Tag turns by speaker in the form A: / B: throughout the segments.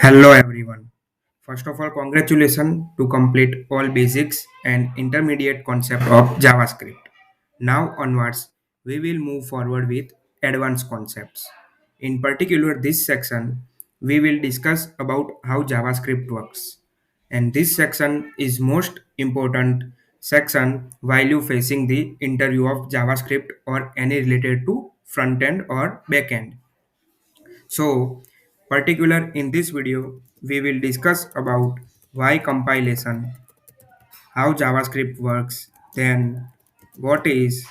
A: Hello everyone. First of all, congratulations to complete all basics and intermediate concept of JavaScript. Now onwards, we will move forward with advanced concepts. In particular, this section, we will discuss about how JavaScript works. And this section is most important section while you facing the interview of JavaScript or any related to front end or back end. So, particular in this video, we will discuss about why compilation, how JavaScript works, then what is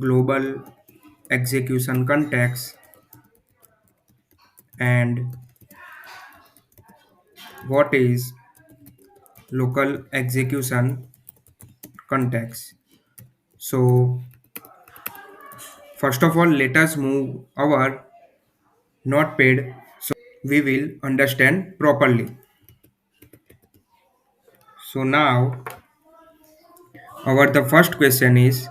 A: global execution context, and what is local execution context. So, first of all, let us move our notepad so we will understand properly. So now, our the first question is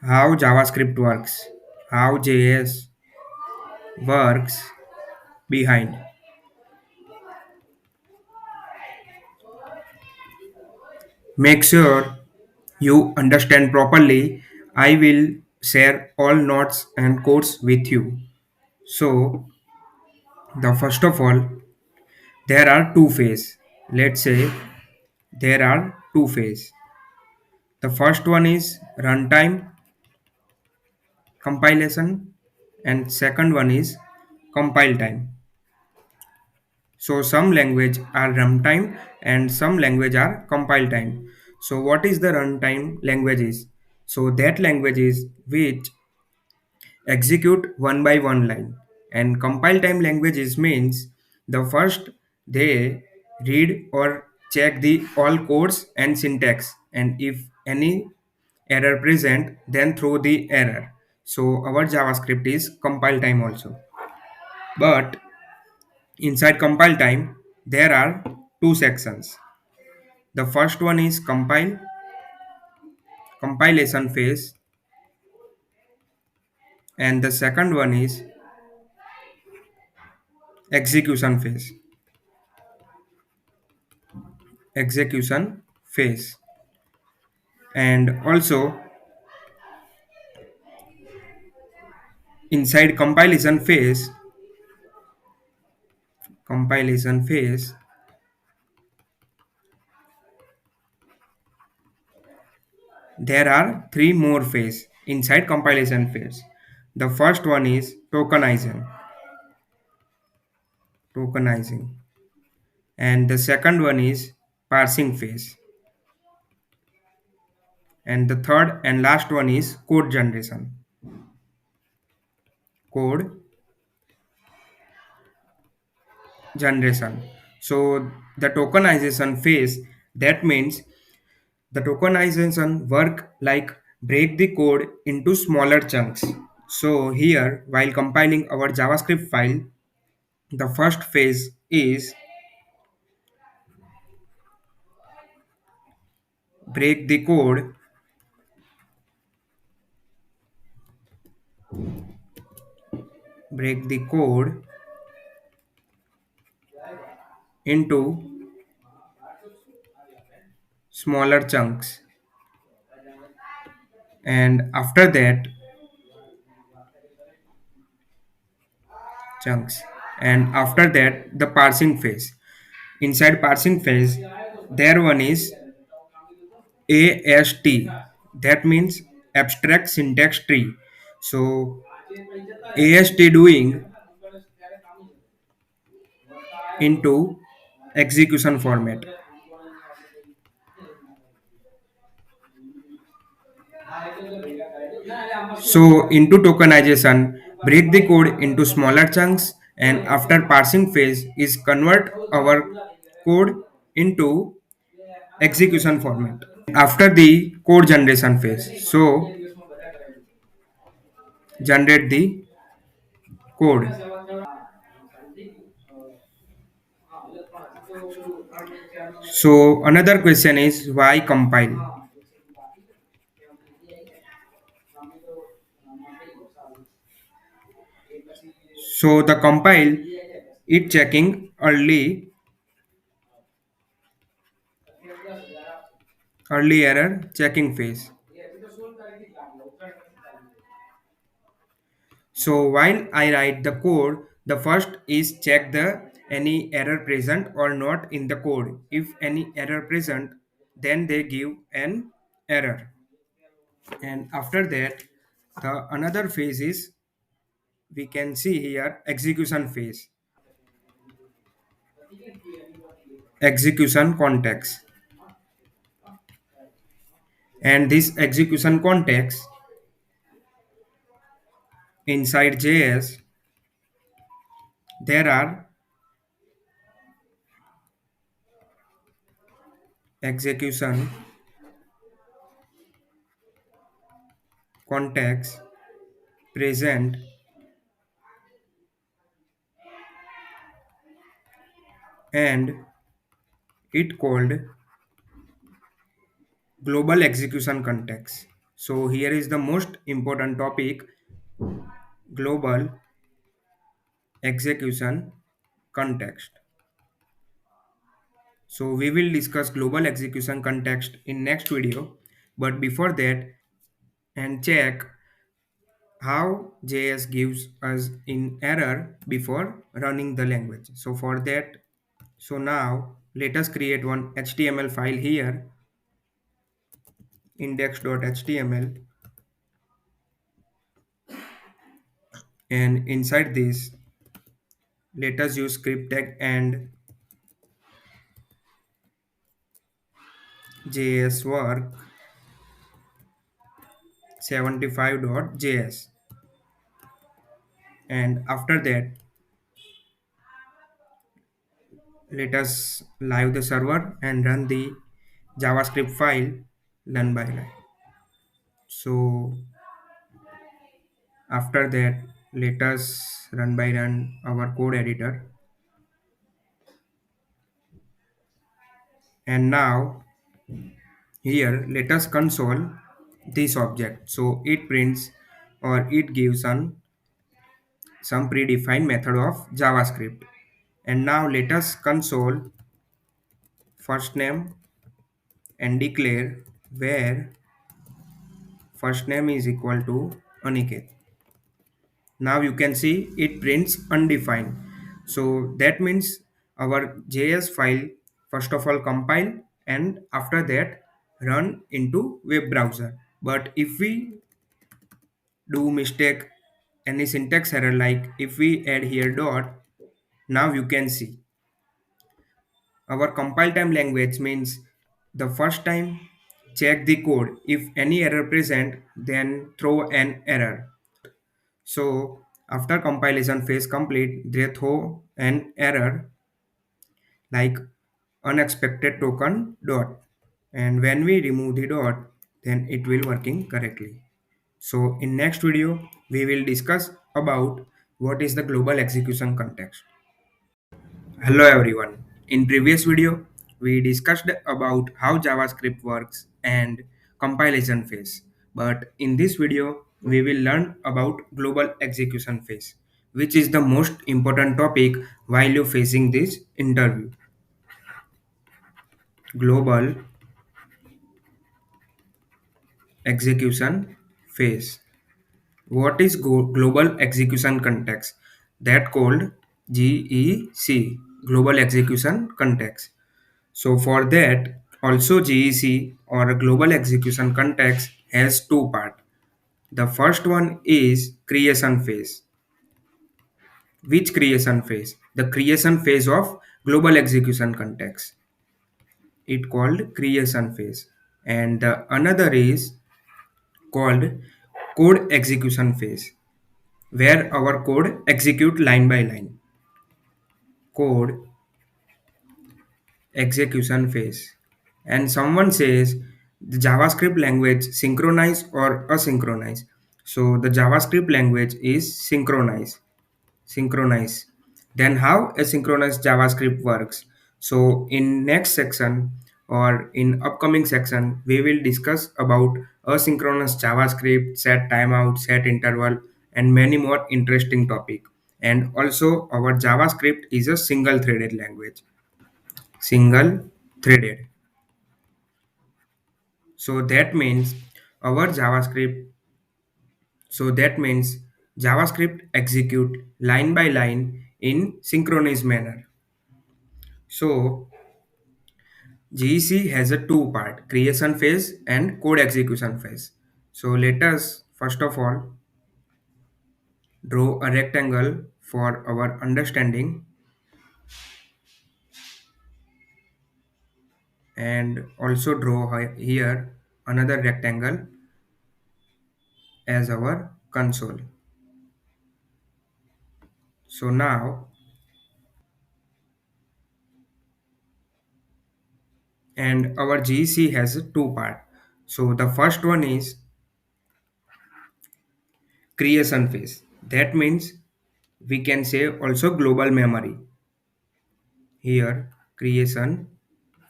A: how JavaScript works, how JS works behind. Make sure you understand properly. I will share all notes and codes with you. So, the first of all, there are two phases. Let's say there are two phases. The first one is runtime compilation, and second one is compile time. So some language are runtime and some language are compile time. So what is the runtime languages? So that languages which execute one by one line. And compile time languages means the first they read or check the all codes and syntax, and if any error present then throw the error. So our JavaScript is compile time also. But inside compile time, there are two sections. The first one is compilation phase, and the second one is execution phase. Execution phase. And also inside compilation phase, there are three more phase inside compilation phase. The first one is tokenizing, and the second one is parsing phase, and the third and last one is code generation. So the tokenization phase, that means the tokenization work like break the code into smaller chunks. So here, while compiling our JavaScript file, the first phase is break the code break the code into smaller and after that chunks and after that the parsing phase. Inside parsing phase, there one is AST, that means abstract syntax tree. So AST doing into execution format. So into tokenization, break the code into smaller chunks, and after parsing phase is convert our code into execution format. After the code generation phase, so generate the code. So another question is why compile? So the compile it checking early error checking phase. So while I write the code, the first is check the any error present or not in the code. If any error present, then they give an error. And after that, the another phase is we can see here execution phase, execution context. And this execution context inside JS, there are execution context present and it called global execution context. So here is the most important topic, global execution context. So we will discuss global execution context in next video, but before that and check how JS gives us in error before running the language. So for that, so now let us create one HTML file here, index.html, and inside this let us use script tag and JS work 75.js, and after that let us live the server and run the JavaScript file line by line. So after that let us run by run our code editor, and now here let us console this object. So it prints or it gives some predefined method of JavaScript. And now let us console first name and declare where first name is equal to Aniket. Now you can see it prints undefined. So that means our JS file first of all compile and after that run into web browser. But if we do mistake any syntax error, like if we add here dot, now you can see our compile time language means the first time check the code. If any error present, then throw an error. So after compilation phase complete, they throw an error like unexpected token dot. And when we remove the dot, then it will working correctly. So in next video, we will discuss about what is the global execution context. Hello everyone. In previous video, we discussed about how JavaScript works and compilation phase. But in this video, we will learn about global execution phase, which is the most important topic while you're facing this interview. Global execution phase. What is global execution context? That called GEC, global execution context. So for that, also GEC or a global execution context has two parts. The first one is creation phase. Which creation phase? The creation phase of global execution context. It called creation phase. And the another is called code execution phase, where our code execute line by line. Code execution phase. And someone says the JavaScript language synchronize or asynchronous. So the JavaScript language is synchronize. Then how asynchronous JavaScript works. So in next section or in upcoming section, we will discuss about asynchronous JavaScript, set timeout, set interval, and many more interesting topic. And also our JavaScript is a single threaded language. Single threaded. So that means our JavaScript so that means JavaScript execute line by line in synchronous manner. So GEC has a two part, creation phase and code execution phase. So let us first of all draw a rectangle for our understanding, and also draw here another rectangle as our console. So now, and our GEC has two part. So the first one is creation phase. That means we can say also global memory. Here creation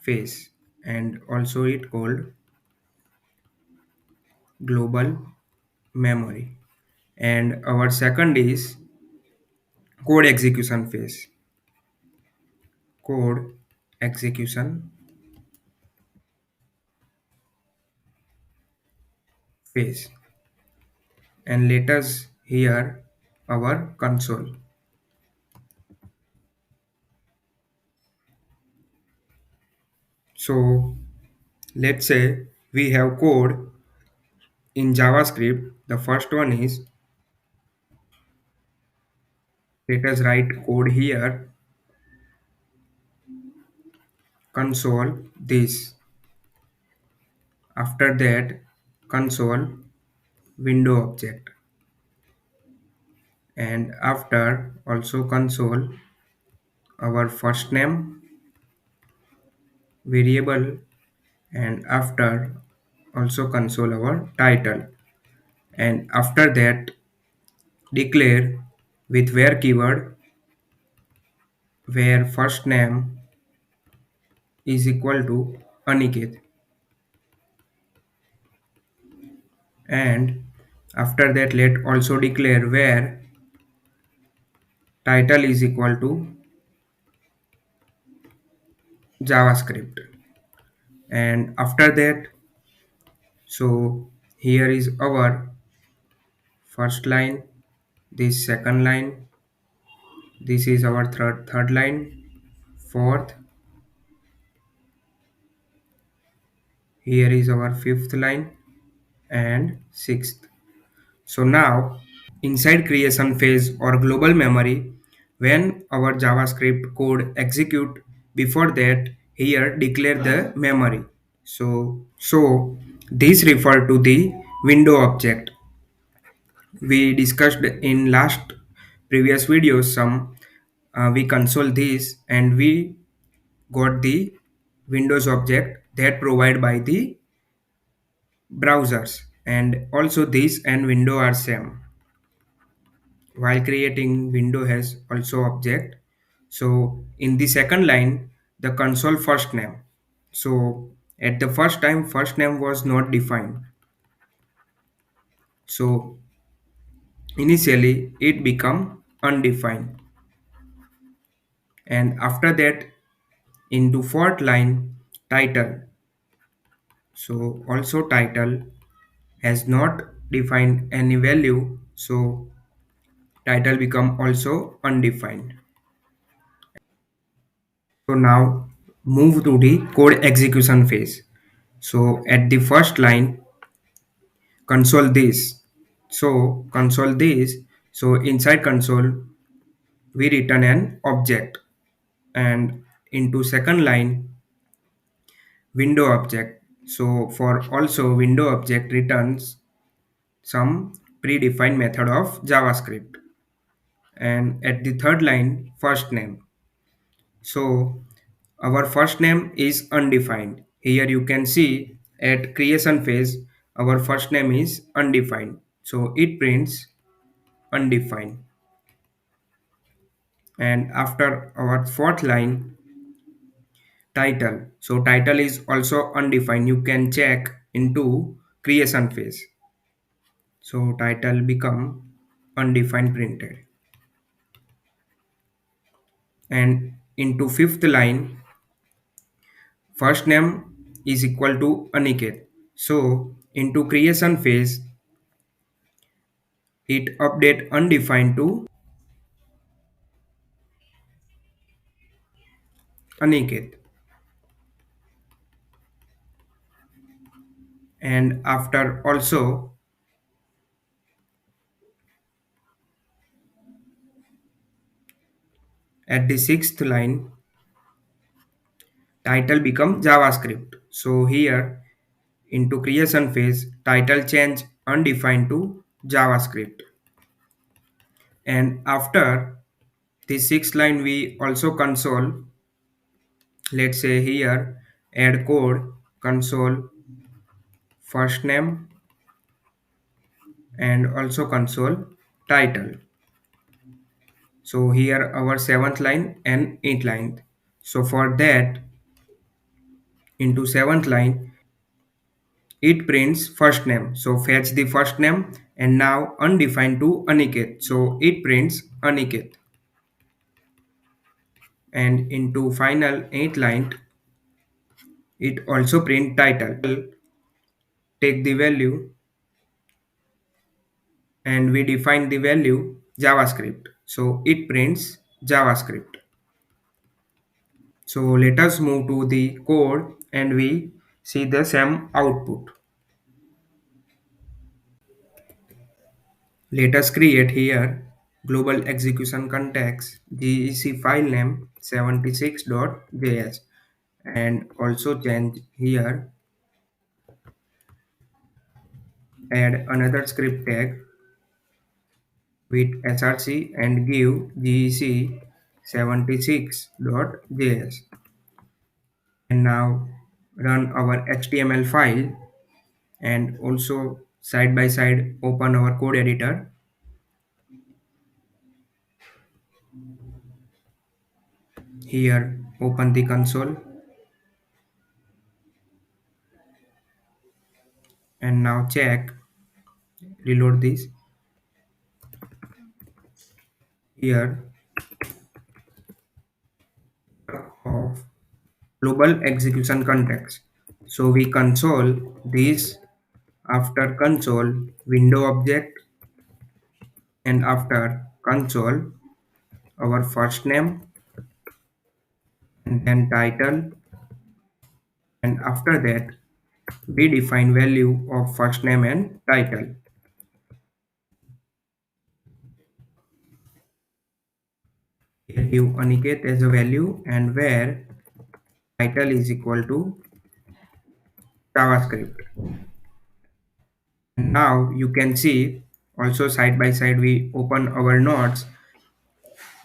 A: phase, and also it called global memory. And our second is code execution phase. Code execution phase. And let us here our console. So let's say we have code in JavaScript. The first one is, let us write code here, console this. After that, console window object, and after also console our first name variable, and after also console our title, and after that declare with where keyword where first name is equal to Aniket, and after that let also declare where title is equal to JavaScript, and after that, so here is our first line, this second line, this is our third line, fourth, here is our fifth line, and sixth. So now inside creation phase or global memory, when our JavaScript code execute, before that here declare the memory. So this refer to the window object. We discussed in last previous videos some, we console this and we got the Windows object that provide by the browsers, and also this and window are same. While creating window has also object. So in the second line, the console first name. So at the first time, first name was not defined. So initially it become undefined, and after that into fourth line title. So also title has not defined any value. So title become also undefined. So now move to the code execution phase. So at the first line, console this. So console this. So inside console, we return an object, and into second line, window object. So for also window object returns some predefined method of JavaScript, and at the third line, first name. So our first name is undefined. Here you can see at creation phase, our first name is undefined. So it prints undefined. And after our fourth line, title. So title is also undefined. You can check into creation phase. So title become undefined printed. and into fifth line, first name is equal to Aniket. So into creation phase, it update undefined to Aniket. And after also at the sixth line, title become JavaScript. So here into creation phase, title change undefined to JavaScript. And after the sixth line, we also console, let's say here, add code, console, first name, and also console, title. So here our seventh line and eighth line. So for that, into seventh line, it prints first name. So fetch the first name and now undefined to Aniket. So it prints Aniket. And into final eighth line, it also print title. Take the value and we define the value JavaScript. So it prints JavaScript. So let us move to the code and we see the same output. Let us create here global execution context GEC file name 76.js and also change here, add another script tag with src and give GEC 76.js. And now run our HTML file and also side by side open our code editor. Here open the console and now check, reload this. Here of global execution context. So we console this, after console window object, and after console our first name and then title, and after that we define value of first name and title. Here give Aniket as a value and where title is equal to JavaScript. Now you can see also side by side we open our nodes.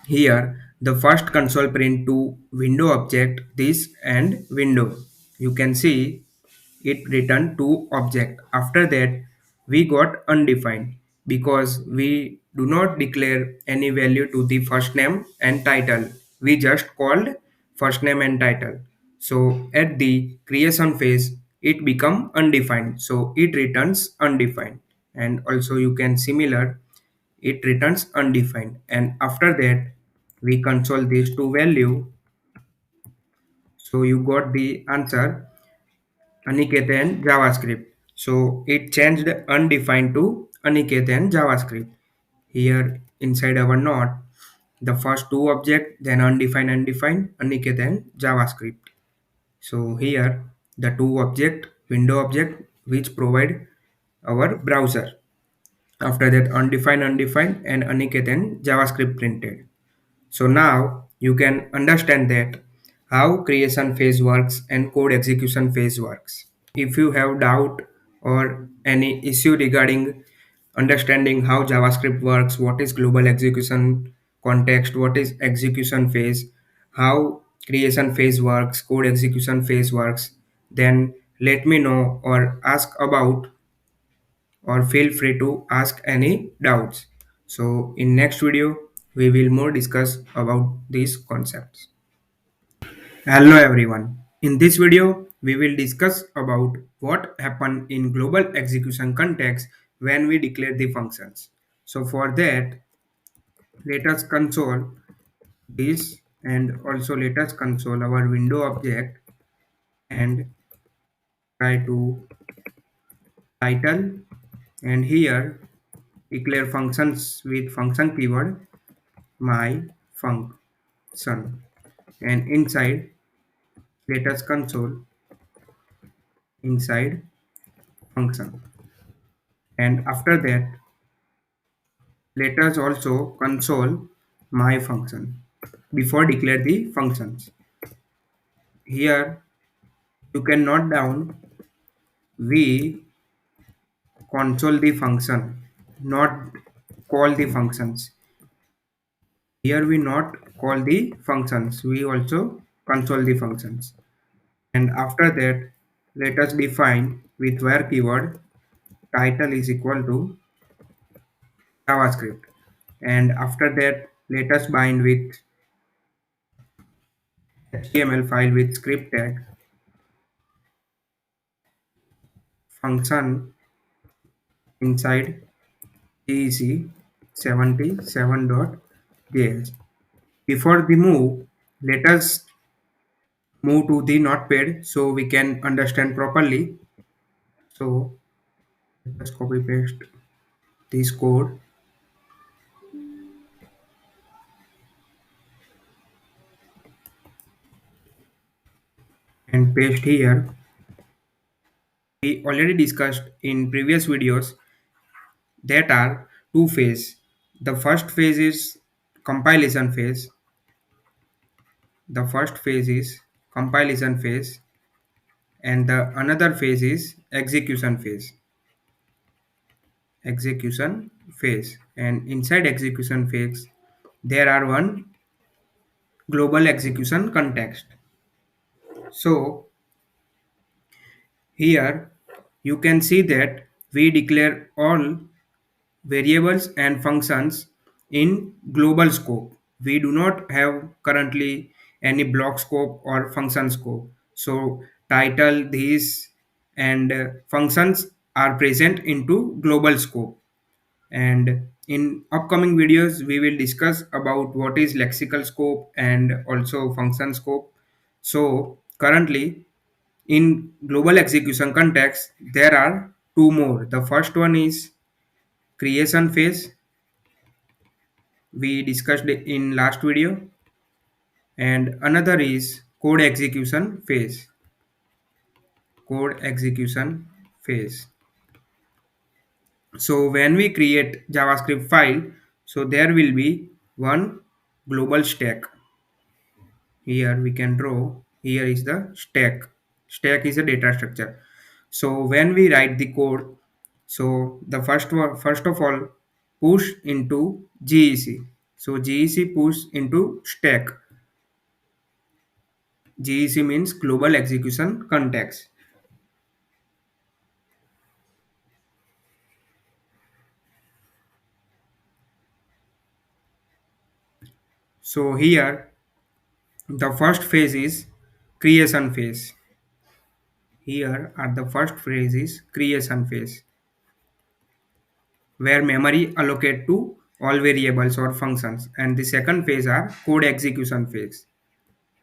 A: Here the first console print to window object this and window. You can see it returned to object. After that we got undefined because we do not declare any value to the first name and title. We just called first name and title. So at the creation phase it become undefined. So it returns undefined. And also you can similar, it returns undefined. And after that we console these two value. So you got the answer Aniket and JavaScript. So it changed undefined to Aniket and JavaScript. Here inside our node, the first two object, then undefined, Aniket and JavaScript. So here the two object, window object, which provide our browser. After that undefined, and Aniket and JavaScript printed. So now you can understand that how creation phase works and code execution phase works. If you have doubt or any issue regarding understanding how JavaScript works, what is global execution context, what is execution phase, how creation phase works, code execution phase works, then let me know or ask about, or feel free to ask any doubts. So in next video we will more discuss about these concepts. Hello everyone. In this video, we will discuss about what happen in global execution context when we declare the functions. So for that, let us console this and also let us console our window object and try to title, and here declare functions with function keyword my function, and inside let us console inside function, and after that let us also console my function before declare the functions. Here you can note down we console the function, not call the functions. Here we not call the functions, we also console the functions. And after that, let us define with where keyword title is equal to JavaScript. And after that, let us bind with HTML file with script tag function inside GEC 77.js. Before the move, let us move to the notepad so we can understand properly. So let us copy paste this code and paste here. We already discussed in previous videos that are two phase. The first phase is compilation phase. The first phase is compilation phase, and the another phase is execution phase. Execution phase, and inside execution phase there are one global execution context. So here you can see that we declare all variables and functions in global scope. We do not have currently any block scope or function scope. So title, these and functions are present into global scope. And in upcoming videos we will discuss about what is lexical scope and also function scope. So currently in global execution context there are two more. The first one is creation phase, we discussed it in last video, and another is code execution phase. Code execution phase. So when we create JavaScript file, so there will be one global stack. Here we can draw, here is the stack is a data structure. So when we write the code, so the first of all push into GEC. So GEC push into stack. GEC means global execution context. So here the first phase is creation phase. Here are the first phase is creation phase, where memory allocate to all variables or functions, and the second phase are code execution phase.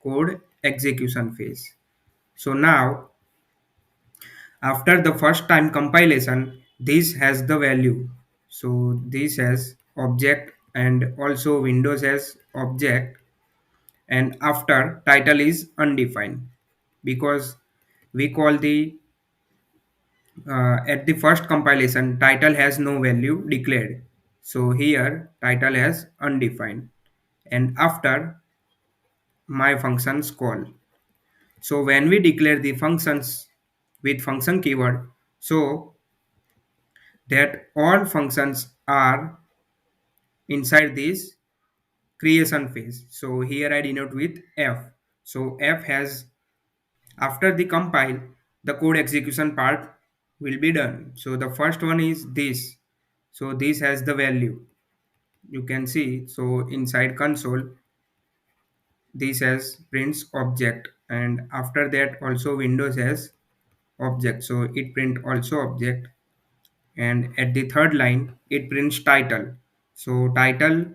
A: Code execution phase. So now after the first time compilation, this has the value. So this has object, and also Windows has object, and after title is undefined because we call the at the first compilation title has no value declared, so here title has undefined, and after my functions call. So when we declare the functions with function keyword, so that all functions are inside this creation phase. So here I denote with F. So F has, after the compile, the code execution part will be done. So the first one is this. So this has the value. You can see. So inside console, this has prints object, and after that also Windows has object. So it print also object, and at the third line it prints title. So title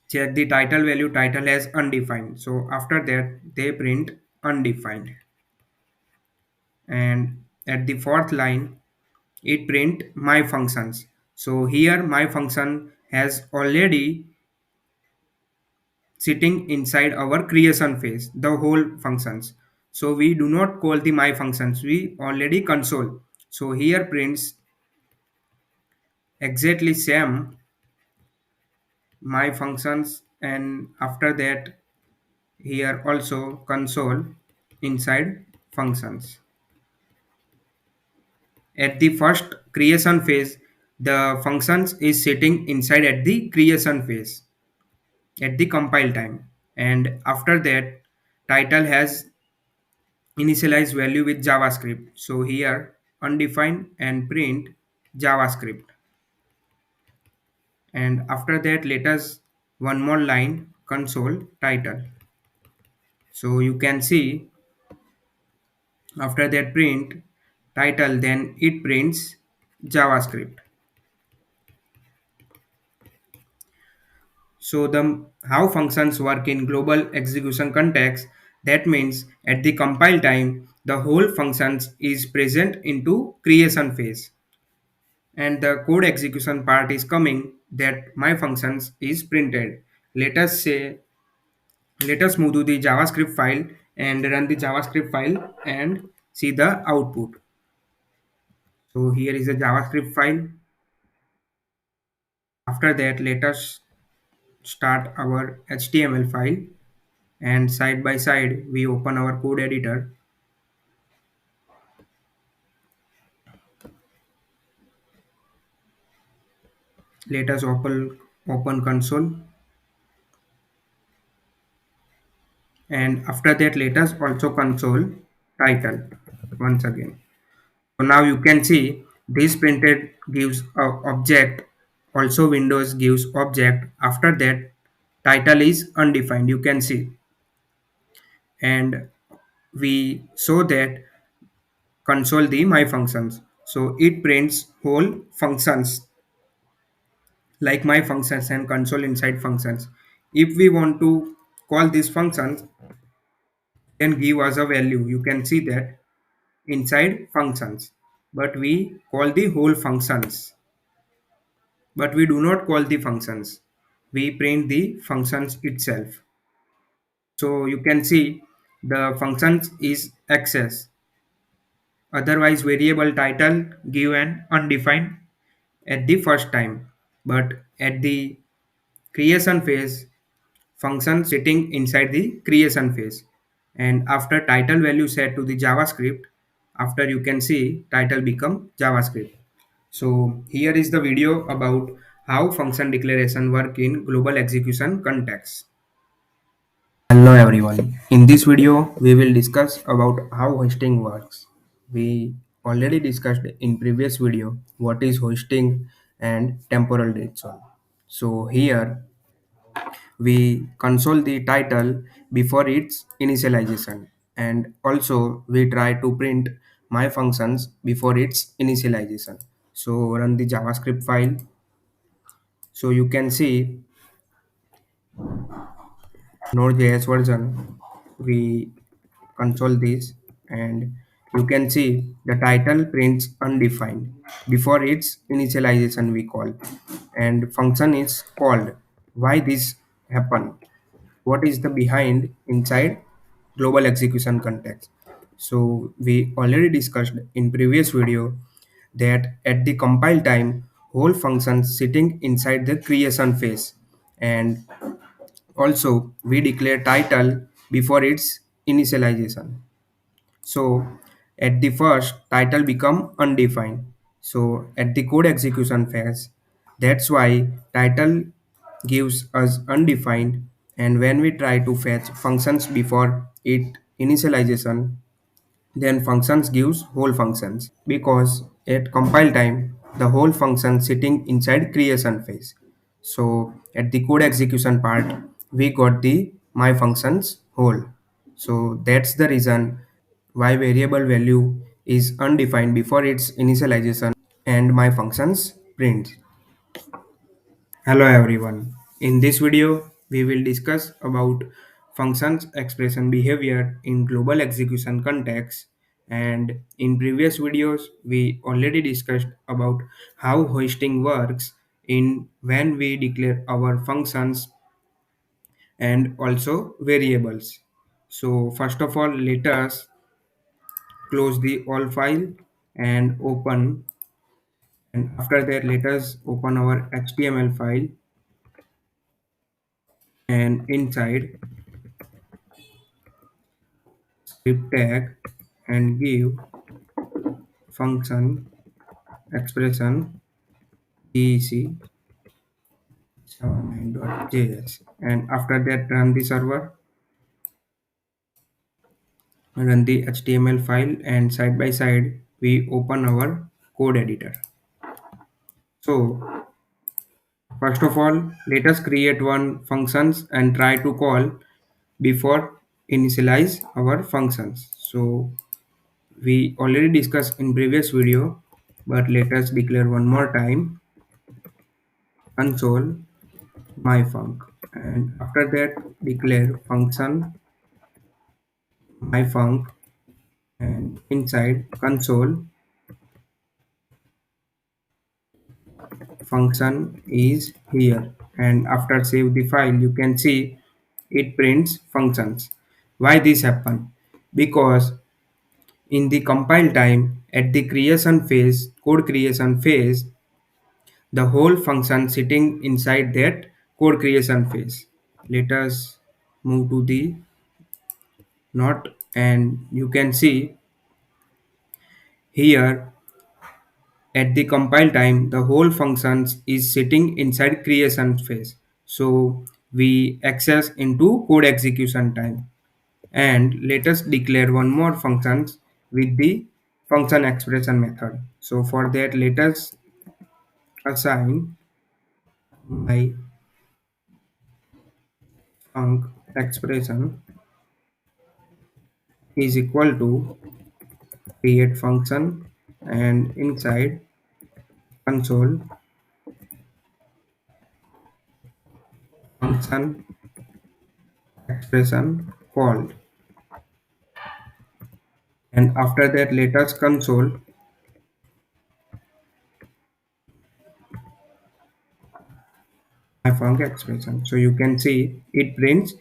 A: check the title value, title as undefined. So after that they print undefined. And at the fourth line it print my functions. So here my function has already sitting inside our creation phase, the whole functions. So we do not call the my functions, we already console. So here prints exactly same my functions, and after that here also console inside functions. At the first creation phase, the functions is sitting inside at the creation phase at the compile time, and after that title has initialize value with JavaScript. So here undefined and print JavaScript. And after that let us one more line console title. So you can see after that print title, then it prints JavaScript. So the how functions work in global execution context, that means at the compile time the whole functions is present into creation phase, and the code execution part is coming that my functions is printed. Let us say, let us move to the JavaScript file and run the JavaScript file and see the output. So here is the JavaScript file. After that let us start our HTML file, and side by side we open our code editor. Let us open console, and after that let us also console title once again. So now you can see this printed gives a object, also Windows gives object. After that title is undefined, you can see, and we show that console the my functions. So it prints whole functions like my functions and console inside functions. If we want to call these functions, then give us a value. You can see that inside functions, but we call the whole functions, but we do not call the functions, we print the functions itself. So you can see the functions is access, otherwise variable title give an undefined at the first time, but at the creation phase function sitting inside the creation phase, and after title value set to the JavaScript, after you can see title become JavaScript. So here is the video about how function declaration work in global execution context. Hello everyone. In this video, we will discuss about how hosting works. We already discussed in previous video what is hosting and temporal read zone. So here we console the title before its initialization, and also we try to print my functions before its initialization. So run the JavaScript file. So you can see Node.js version, we console this, and you can see the title prints undefined before its initialization we call, and function is called. Why this happen, what is the behind inside global execution context? So we already discussed in previous video that at the compile time whole functions sitting inside the creation phase, and also we declare title before its initialization. So at the first title become undefined, so at the code execution phase, that's why title gives us undefined, and when we try to fetch functions before it initialization, then functions gives whole functions, because at compile time the whole function sitting inside creation phase. So at the code execution part we got the my functions whole. So that's the reason why variable value is undefined before its initialization and my functions print. Hello everyone. In this video We will discuss about functions expression behavior in global execution context, and in previous videos we already discussed about how hoisting works in when we declare our functions and also variables. So first of all, let us close the all file and open, and after that let us open our HTML file, and inside script tag and give function expression gec79.js, and after that run the server, run the HTML file, and side by side we open our code editor. So first of all, let us create one functions and try to call before initialize our functions. So we already discussed in previous video, but let us declare one more time console myfunc, and after that declare function myfunc, and inside console function is here, and after save the file you can see it prints functions. Why this happen? Because in the compile time at the creation phase, code creation phase, the whole function sitting inside that code creation phase. Let us move to the node, and you can see here at the compile time the whole functions is sitting inside creation phase. So we access into code execution time, and let us declare one more functions with the function expression method. So for that let us assign my func expression is equal to create function, and inside console function expression called, and after that let us console my func expression. So you can see it prints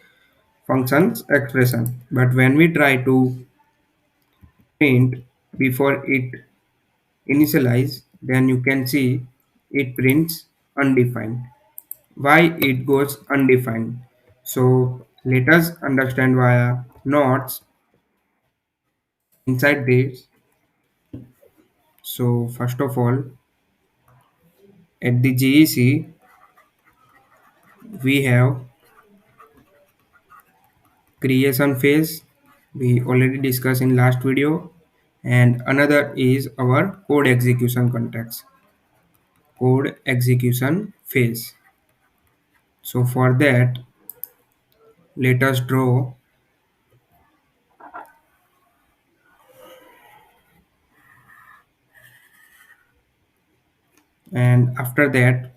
A: functions expression, but when we try to print before it initialize, then you can see it prints undefined. Why it goes undefined? So let us understand via nodes inside this. So first of all, at the GEC we have creation phase, we already discussed in last video, and another is our code execution context, code execution phase. So for that let us draw, and after that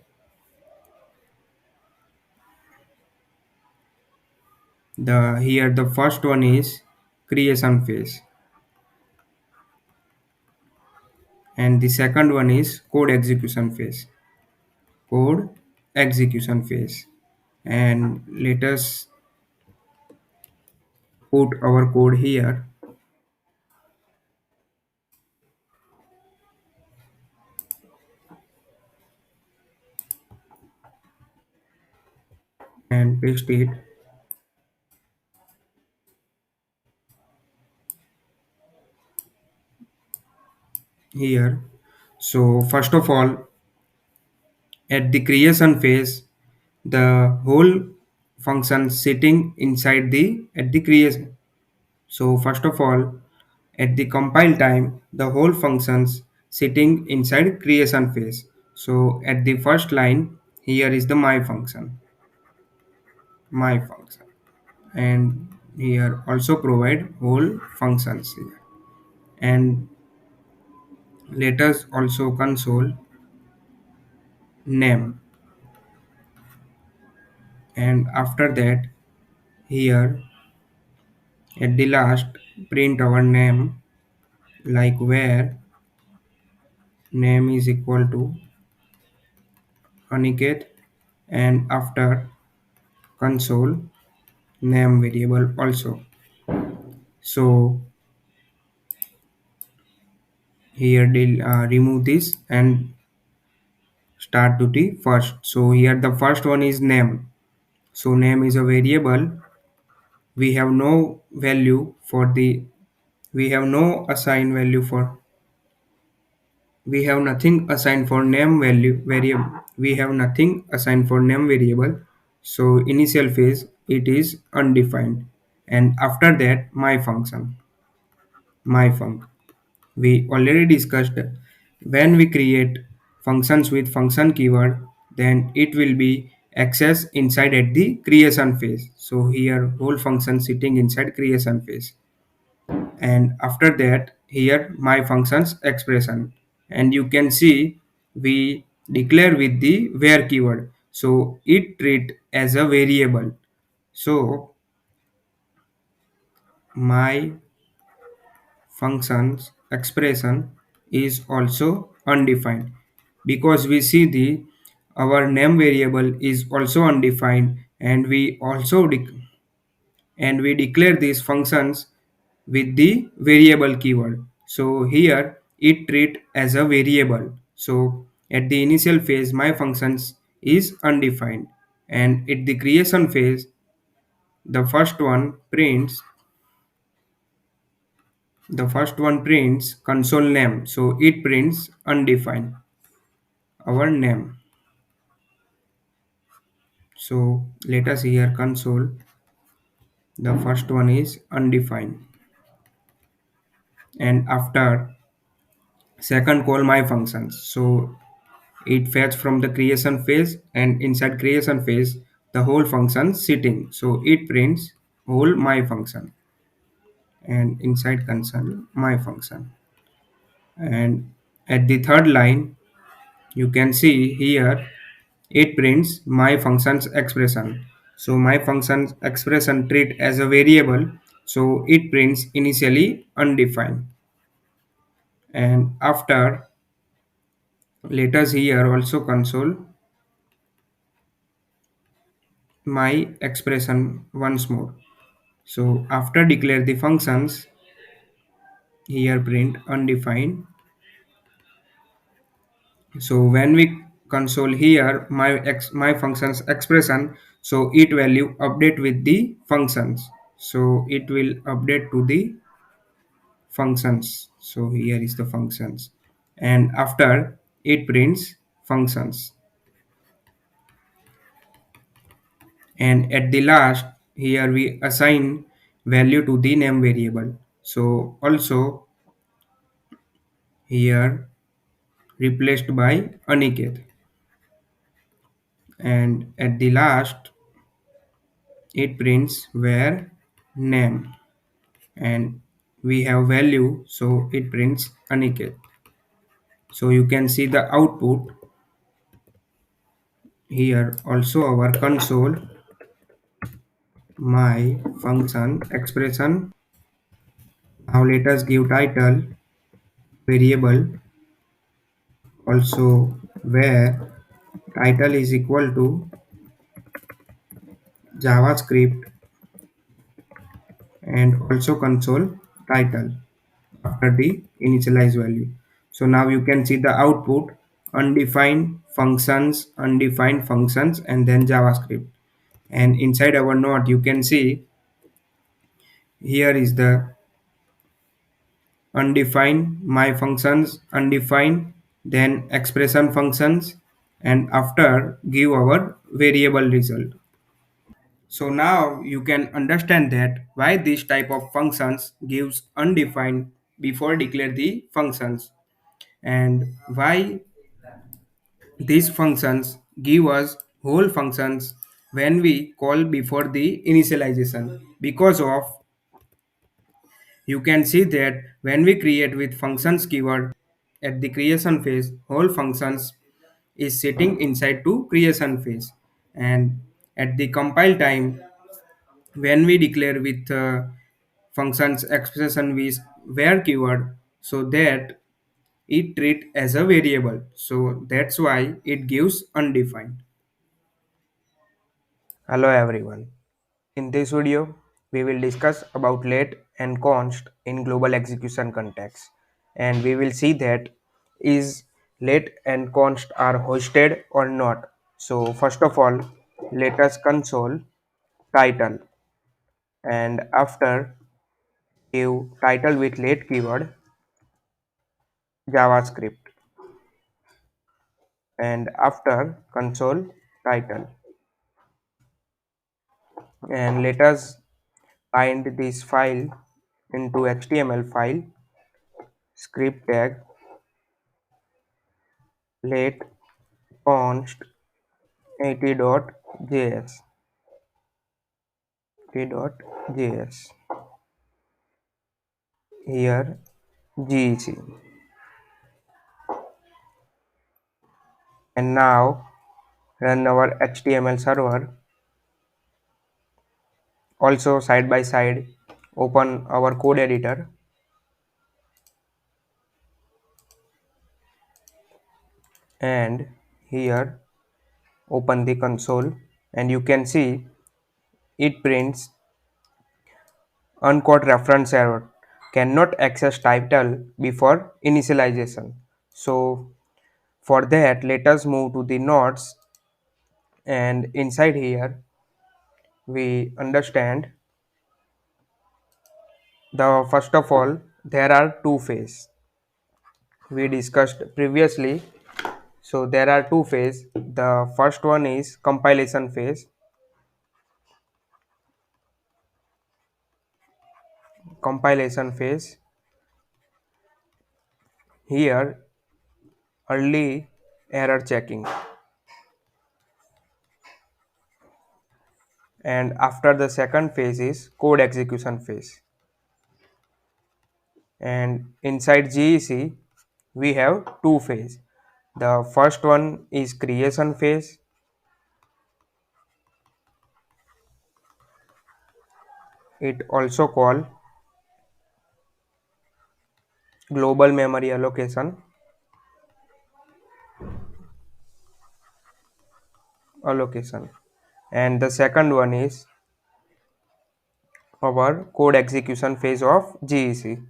A: the here the first one is creation phase, and the second one is code execution phase, code execution phase. And let us put our code here and paste it here. So first of all, at the creation phase, the whole function sitting inside the at the creation. So first of all, at the compile time, the whole functions sitting inside creation phase. So at the first line, here is the my function, and here also provide whole functions here. And let us also console name. and after that here at the last print our name, like where name is equal to Aniket, and after console name variable also. So here remove this and start to the first. So here the first one is name. So name is a variable. We have no value for the, we have no assigned value for, we have nothing assigned for name value variable, we have nothing assigned for name variable. So initial phase it is undefined, and after that my func. We already discussed, when we create functions with function keyword, then it will be accessed inside at the creation phase. So here whole function sitting inside creation phase, and after that here my functions expression, and you can see we declare with the where keyword, so it treat as a variable. So my functions expression is also undefined, because we see the our name variable is also undefined, and we declare these functions with the variable keyword. So here it treat as a variable. So at the initial phase my functions is undefined, and at the creation phase the first one prints console name, so it prints undefined our name. So let us here console, the first one is undefined, and after second call my functions, so it fetch from the creation phase, and inside creation phase the whole function sitting, so it prints whole my function, and inside console my function. And at the third line you can see here it prints my function's expression. So my function's expression treat as a variable, so it prints initially undefined, and after let us here also console my expression once more. So after declare the functions, here print undefined. So when we console here my functions expression, so it value update with the functions. So it will update to the functions. So here is the functions, and after it prints functions, and at the last here we assign value to the name variable. So also here replaced by Aniket, and at the last it prints where name, and we have value, so it prints Aniket. So you can see the output here also our console my function expression. Now let us give title variable also, where title is equal to JavaScript, and also console title after the initialize value. So now you can see the output undefined functions, and then JavaScript. And inside our node you can see here is the undefined my functions undefined, then expression functions, and after give our variable result. So now you can understand that why this type of functions gives undefined before declare the functions, and why these functions give us whole functions when we call before the initialization. Because of, you can see that when we create with functions keyword at the creation phase, whole functions is sitting inside to creation phase, and At the compile time, when we declare with functions expression with where keyword, so that it treat as a variable, so that's why it gives undefined. Hello everyone. In this video we will discuss about let and const in global execution context, and we will see that is let and const are hosted or not. So first of all, let us console title, and after give title with let keyword javascript, and after console title, and let us bind this file into html file, script tag let const 80.js, 80.js, here gec, and now run our html server. Also side by side open our code editor, and here open the console, and you can see it prints uncaught reference error, cannot access title before initialization. So for that, let us move to the nodes, and inside here we understand the first of all there are two phases we discussed previously. So there are two phases. The first one is compilation phase. Compilation phase, here early error checking, and after the second phase is code execution phase. And inside GEC we have two phases. The first one is creation phase, it also called global memory allocation, and the second one is our code execution phase of GEC.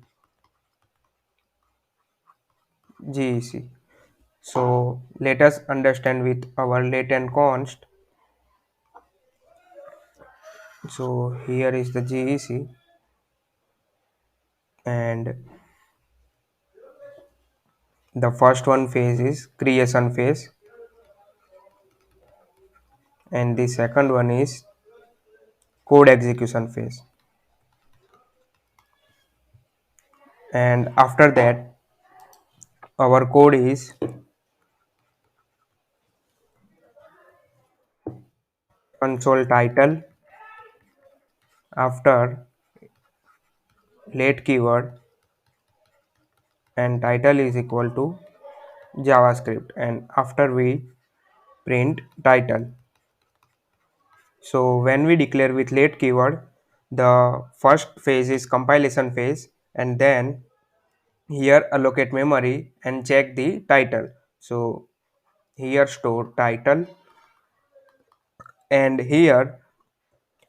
A: So let us understand with our let and const. So here is the GEC, and the first one phase is creation phase, and the second one is code execution phase. And after that our code is console title, after let keyword, and title is equal to javascript, and after we print title. So when we declare with let keyword, the first phase is compilation phase, and then here allocate memory and check the title. So here store title, and here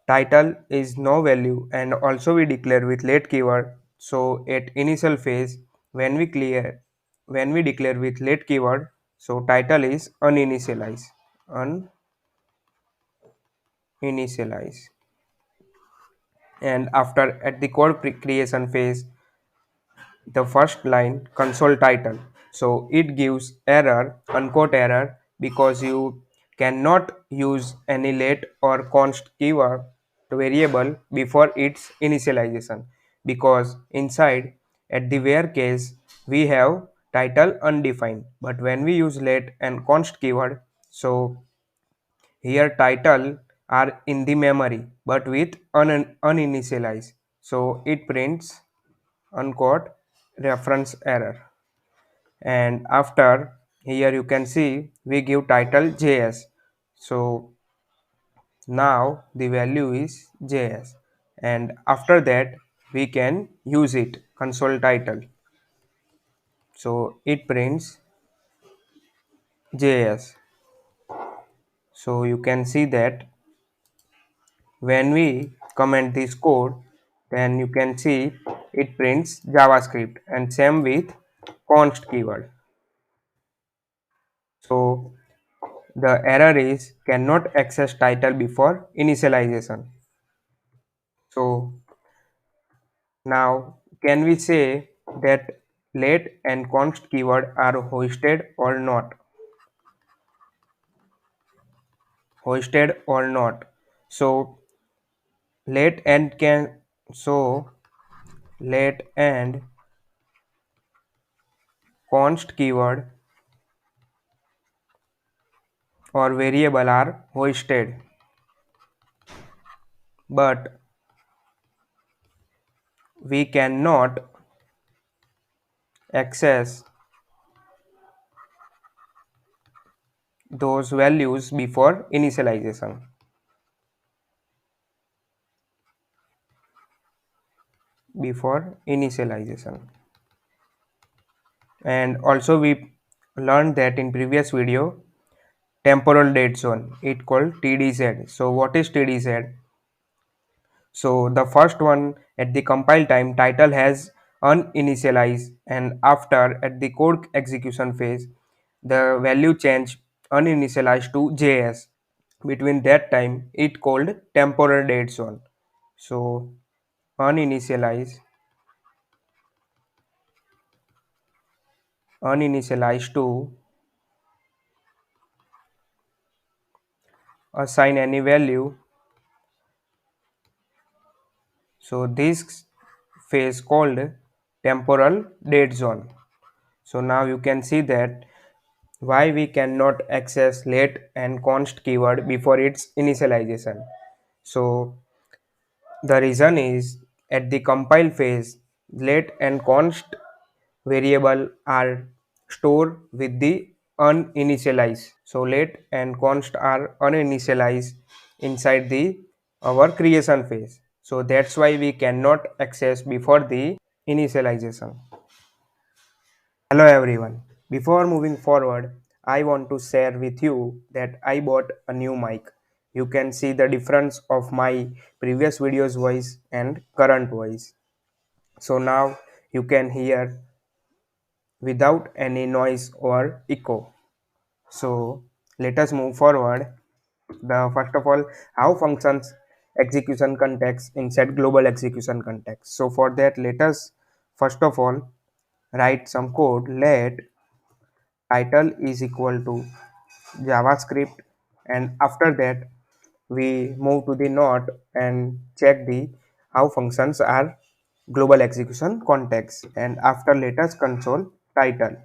A: title is no value, and also we declare with let keyword. So at initial phase, when we declare with let keyword, so title is uninitialize, and after at the code creation phase, the first line console title, so it gives error, unquote error, because you cannot use any let or const keyword variable before its initialization, because inside at the where case we have title undefined, but when we use let and const keyword, so here title are in the memory but with uninitialized, so it prints unquote reference error. And after here you can see we give title js, so Now the value is JS, and after that we can use it console title. So it prints JS. So you can see that when we comment this code, then you can see it prints JavaScript, and same with const keyword. So the error is cannot access title before initialization. So now can we say that let and const keyword are hosted or not? Hosted or not? So let and can so let and const keyword or variable are hosted, but we cannot access those values before initialization. Before initialization. And also we learned that in previous video temporal dead zone, it called TDZ. So what is TDZ? So the first one, at the compile time title has uninitialized, and after at the code execution phase the value change uninitialized to JS. Between that time it called temporal dead zone. So uninitialized uninitialized to assign any value. So this phase called temporal dead zone. So now you can see that why we cannot access let and const keyword before its initialization. So the reason is at the compile phase let and const variable are stored with the uninitialized. So let and const are uninitialized inside the our creation phase. So that's why we cannot access before the initialization. Hello everyone. Before moving forward, I want to share with you that I bought a new mic. You can see the difference of my previous video's voice and current voice. So now you can hear without any noise or echo. So let us move forward. The first of all, how functions execution context inside global execution context. So for that, let us first of all write some code. Let title is equal to JavaScript, and after that we move to the node and check the how functions are global execution context, and after let us console title,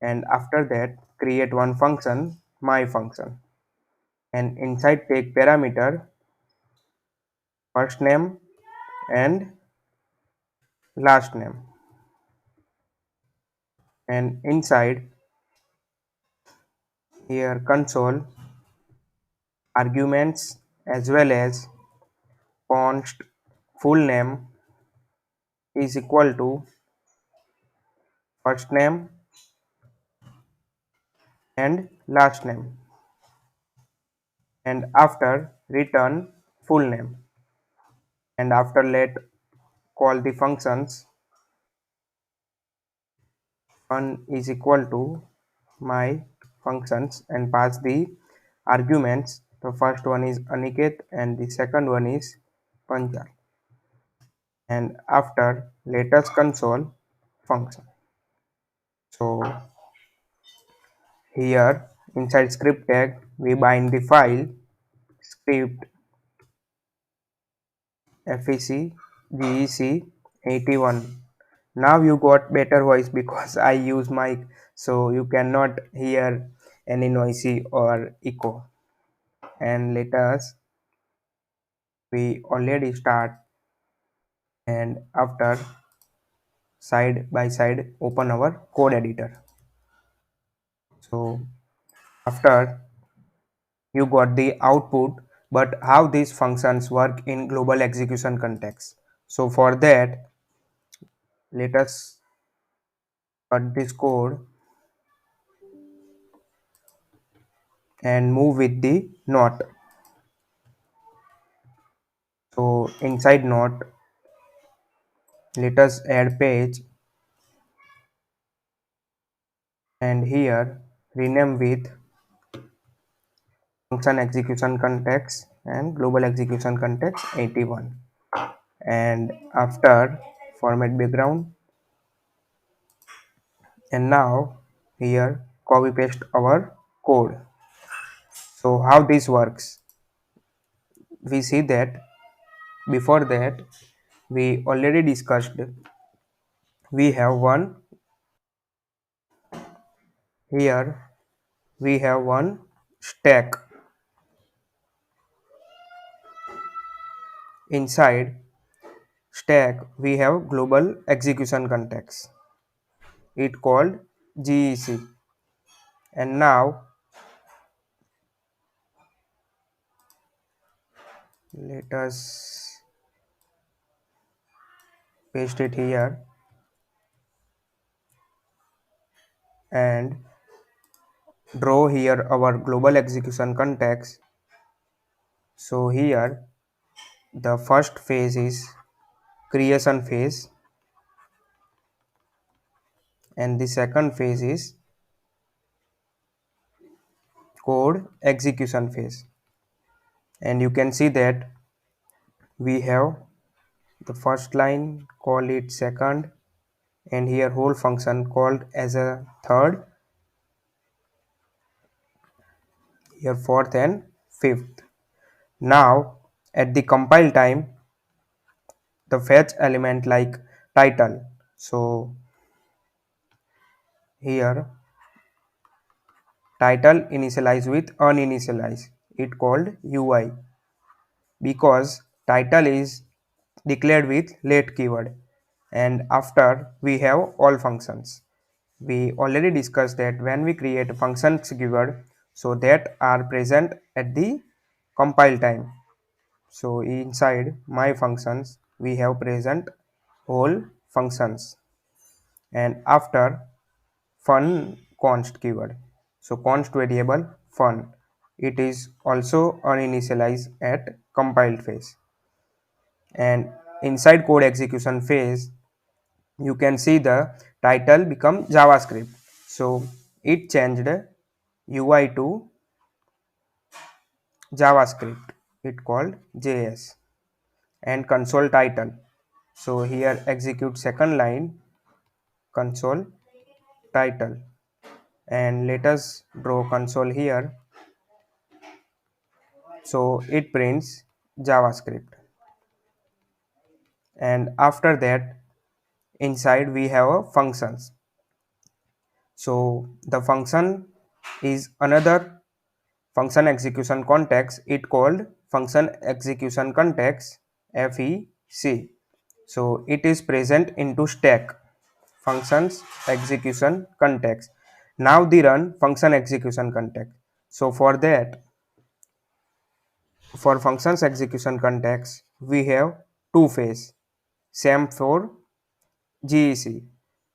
A: and after that create one function my function, and inside take parameter first name and last name, and inside here console arguments as well as const full name is equal to first name and last name, and after return full name, and after let call the functions one is equal to my functions and pass the arguments. The first one is Aniket and the second one is Panchal, and after let us console function. So here inside script tag we bind the file script fec gec 81. Now you got better voice because I use mic, so you cannot hear any noisy or echo. And let us we already start, and after side by side open our code editor. So after You got the output, but how these functions work in global execution context. So for that, let us cut this code and move with the not. So inside not, let us add page, and here rename with function execution context and global execution context 81. And after format background, and now here copy paste our code. So how this works, we see that before that we already discussed, we have one here, we have one stack. Inside stack we have global execution context, it called GEC. And now let us paste it here and draw here our global execution context. So here the first phase is creation phase and the second phase is code execution phase. And you can see that we have the first line, call it second, and here whole function called as a third, here fourth and fifth. Now at the compile time, the fetch element like title, so here title initialize with uninitialize, it called UI, because title is declared with let keyword. And after we have all functions, we already discussed that when we create functions keyword, so that are present at the compile time. So inside my functions we have present whole functions, and after fun const keyword, so const variable fun, it is also uninitialized at compiled phase. And inside code execution phase you can see the title become JavaScript, so it changed UI to JavaScript, it called JS. And console title, so here execute second line console title, and let us draw console here, so it prints JavaScript. And after that inside we have a functions, so the function is another function execution context, it called function execution context FEC. So it is present into stack functions execution context. Now the run function execution context. So for that, for functions execution context we have two phase, same for GEC.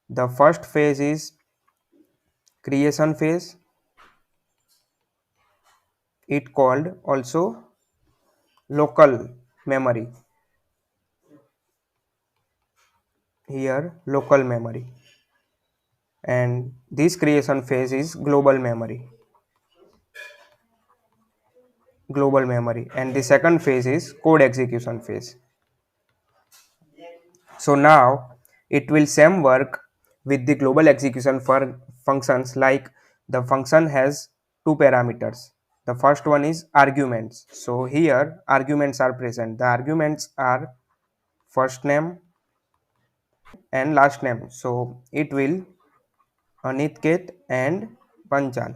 A: The first phase is creation phase, it called also local memory, here local memory. And this creation phase is global memory, and the second phase is code execution phase. So now it will same work with the global execution for functions, like the function has two parameters. The first one is arguments, so here arguments are present, the arguments are first name and last name, so it will Anitket and Panchal.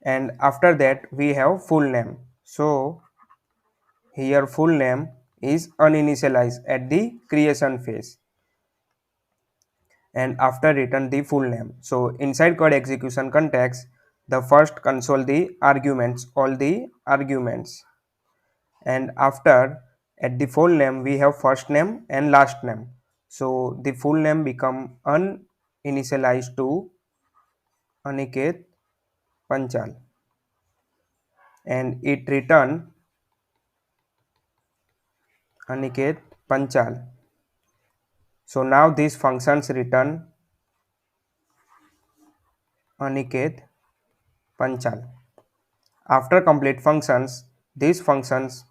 A: And after that we have full name, so here full name is uninitialized at the creation phase, and after return the full name. So inside code execution context The first console the arguments, all the arguments, and after at the full name we have first name and last name. So the full name become uninitialized to Aniket Panchal, and it return Aniket Panchal. So now these functions return Aniket Panchal. After complete functions, these functions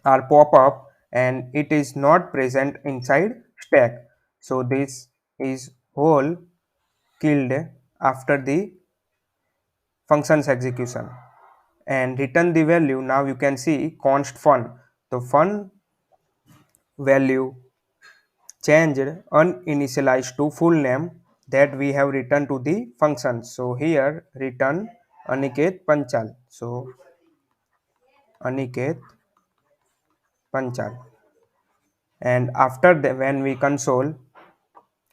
A: are pop up and it is not present inside stack. So this is whole killed after the functions execution, and return the value. Now you can see const fun. The fun value changed uninitialized to full name that we have returned to the function. So here return Aniket Panchal. So Aniket Panchal, and after the, when we console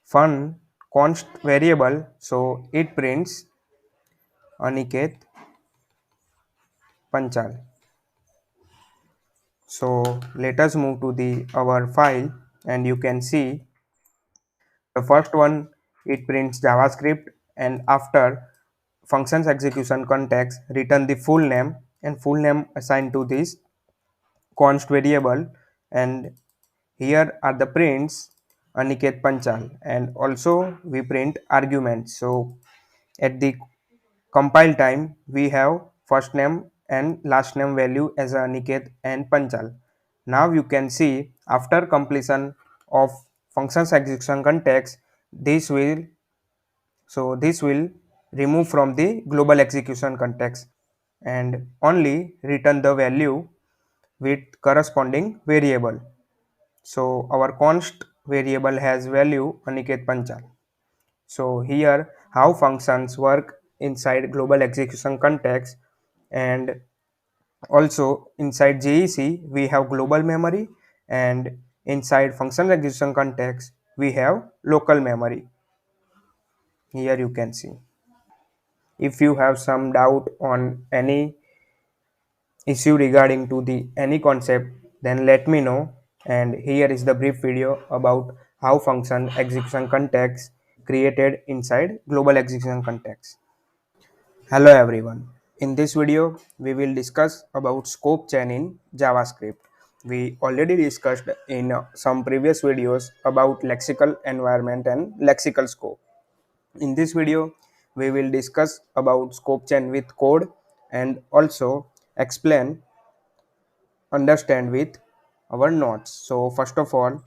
A: fun const variable, so it prints Aniket Panchal. So let us move to the our file, and you can see the first one, it prints JavaScript, and after functions execution context return the full name, and full name assigned to this const variable, and here are the prints Aniket Panchal, and also we print arguments. So at the compile time we have first name and last name value as Aniket and Panchal. Now you can see after completion of functions execution context, this will this will remove from the global execution context and only return the value with corresponding variable. So our const variable has value Aniket Panchal. So here how functions work inside global execution context, and also inside JEC we have global memory, and inside function execution context we have local memory. Here you can see. If you have some doubt on any issue regarding to the any concept, then let me know. And here is the brief video about how function execution context created inside global execution context. Hello everyone. In this video, we will discuss about scope chain in JavaScript. We already discussed in some previous videos about lexical environment and lexical scope. In this video, we will discuss about scope chain with code and also explain, understand with our nodes. So first of all,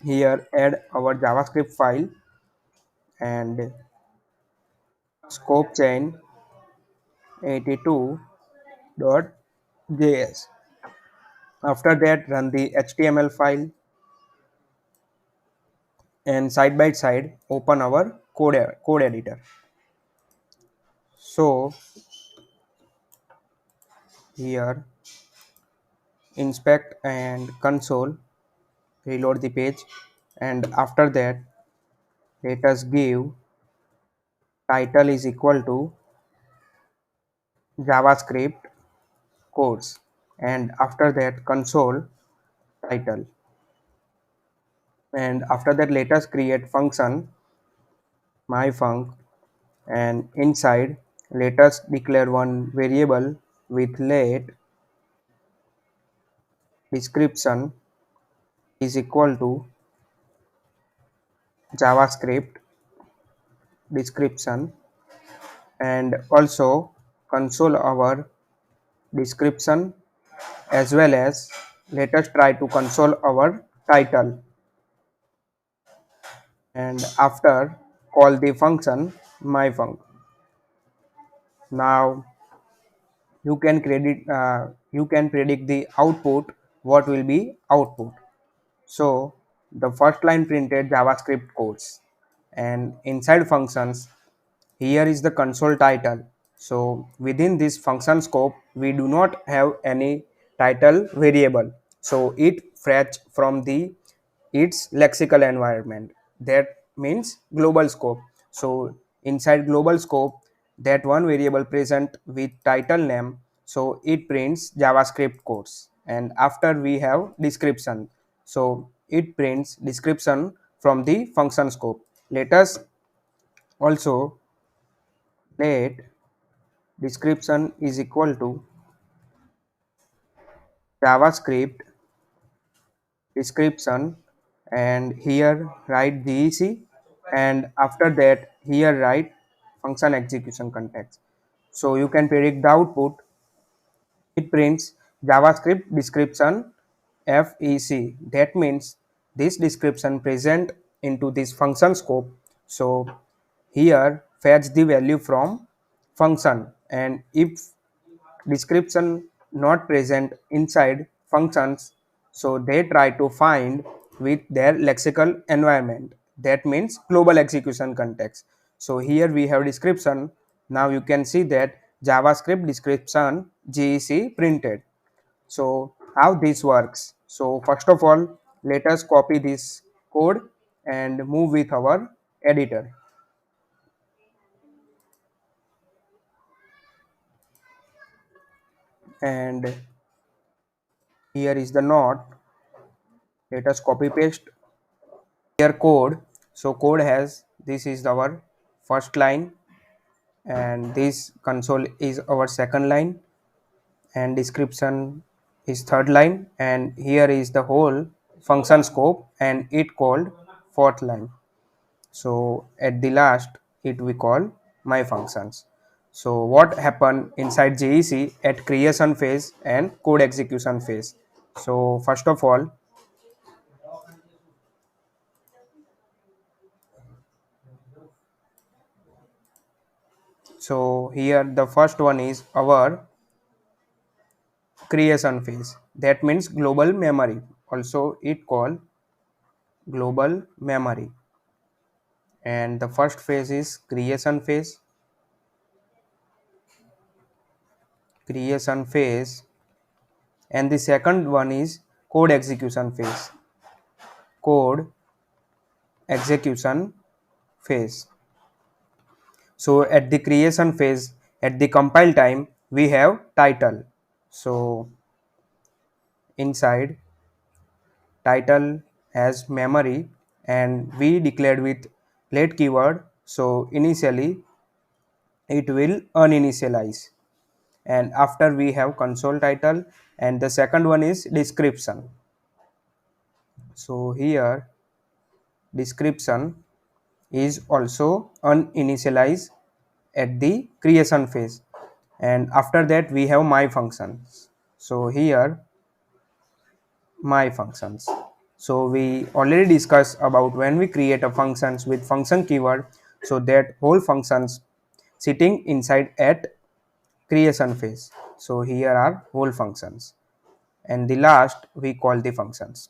A: here add our JavaScript file and scope chain 82.js. After that, run the HTML file and side by side open our code editor. So here inspect and console, reload the page, and after that let us give title is equal to JavaScript codes, and after that console title, and after that let us create function myfunc, and inside let us declare one variable with let description is equal to JavaScript description, and also console our description as well as let us try to console our title, and after call the function myfunc. Now you can predict the output, what will be output. So the first line printed JavaScript codes, and inside functions here is the console title. So within this function scope we do not have any title variable, so it fetch from the its lexical environment, that means global scope. So inside global scope that one variable present with title name, so it prints JavaScript codes. And after we have description, so it prints description from the function scope. Let us also let description is equal to JavaScript description, and here write GEC, and after that here write function execution context. So you can predict the output. It prints JavaScript description FEC. That means this description present into this function scope. So here fetch the value from function, and if description not present inside functions, so they try to find with their lexical environment. That means global execution context. So here we have description. Now you can see that JavaScript description GEC printed. So how this works? So first of all, let us copy this code and move with our editor. And here is the node. Let us copy paste here code. So code has, this is our first line, and this console is our second line, and description is third line, and here is the whole function scope and it called fourth line. So at the last it we call my functions. So what happened inside GEC at creation phase and code execution phase? So first of all, so here the first one is our creation phase. That means global memory, also it called global memory. And the first phase is creation phase, and the second one is code execution phase. So at the creation phase, at the compile time, we have title. So inside title has memory, and we declared with let keyword. So initially it will uninitialize, and after we have console title, and the second one is description. So here description is also uninitialized at the creation phase, and after that we have my functions. So here my functions. So we already discussed about when we create a functions with function keyword, so that whole functions sitting inside at creation phase. So here are whole functions, and the last we call the functions.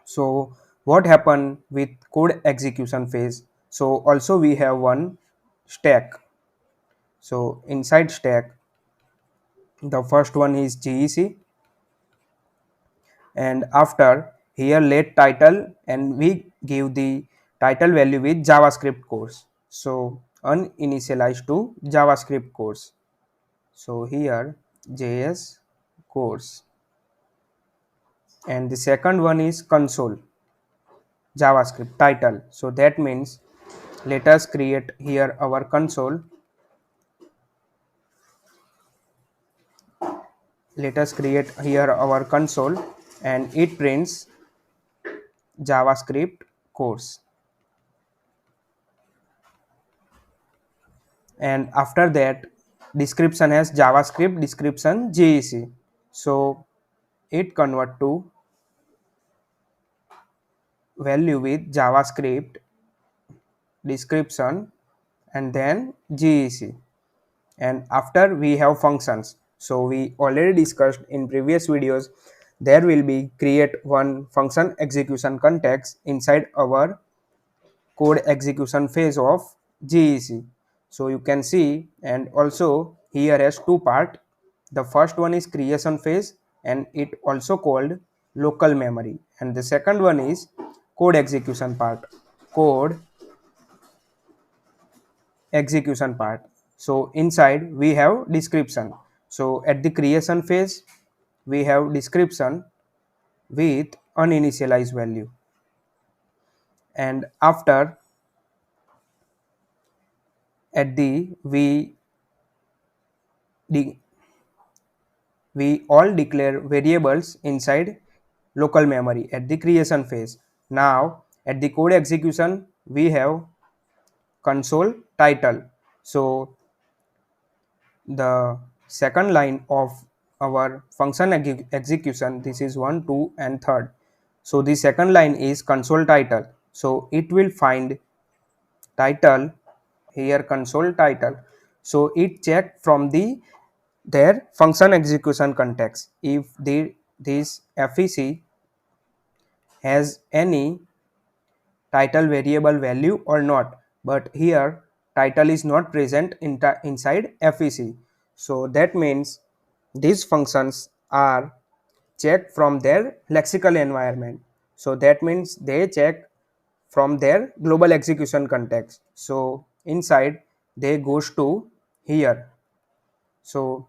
A: So what happened with code execution phase? So also we have one stack. So inside stack, the first one is GEC, and after here let title, and we give the title value with JavaScript course. So uninitialized to JavaScript course. So here JS course, and the second one is console JavaScript title. So that means let us create here our console. Let us create here our console, and it prints JavaScript course. And after that description has JavaScript description GEC. So it convert to value with JavaScript description and then GEC. And after we have functions. So we already discussed in previous videos, there will be create one function execution context inside our code execution phase of GEC. So you can see, and also here has two part. The first one is creation phase, and it also called local memory, and the second one is code execution part. So inside we have description. So at the creation phase we have description with uninitialized value, and after at the de- we all declare variables inside local memory at the creation phase. Now at the code execution we have console title. So the second line of our function execution, this is 1, 2 and third. So the second line is console title. So it will find title here, console title. So it check from the their function execution context if this FEC has any title variable value or not, but here title is not present inside FEC. So that means these functions are checked from their lexical environment. So that means they check from their global execution context. So inside they goes to here. So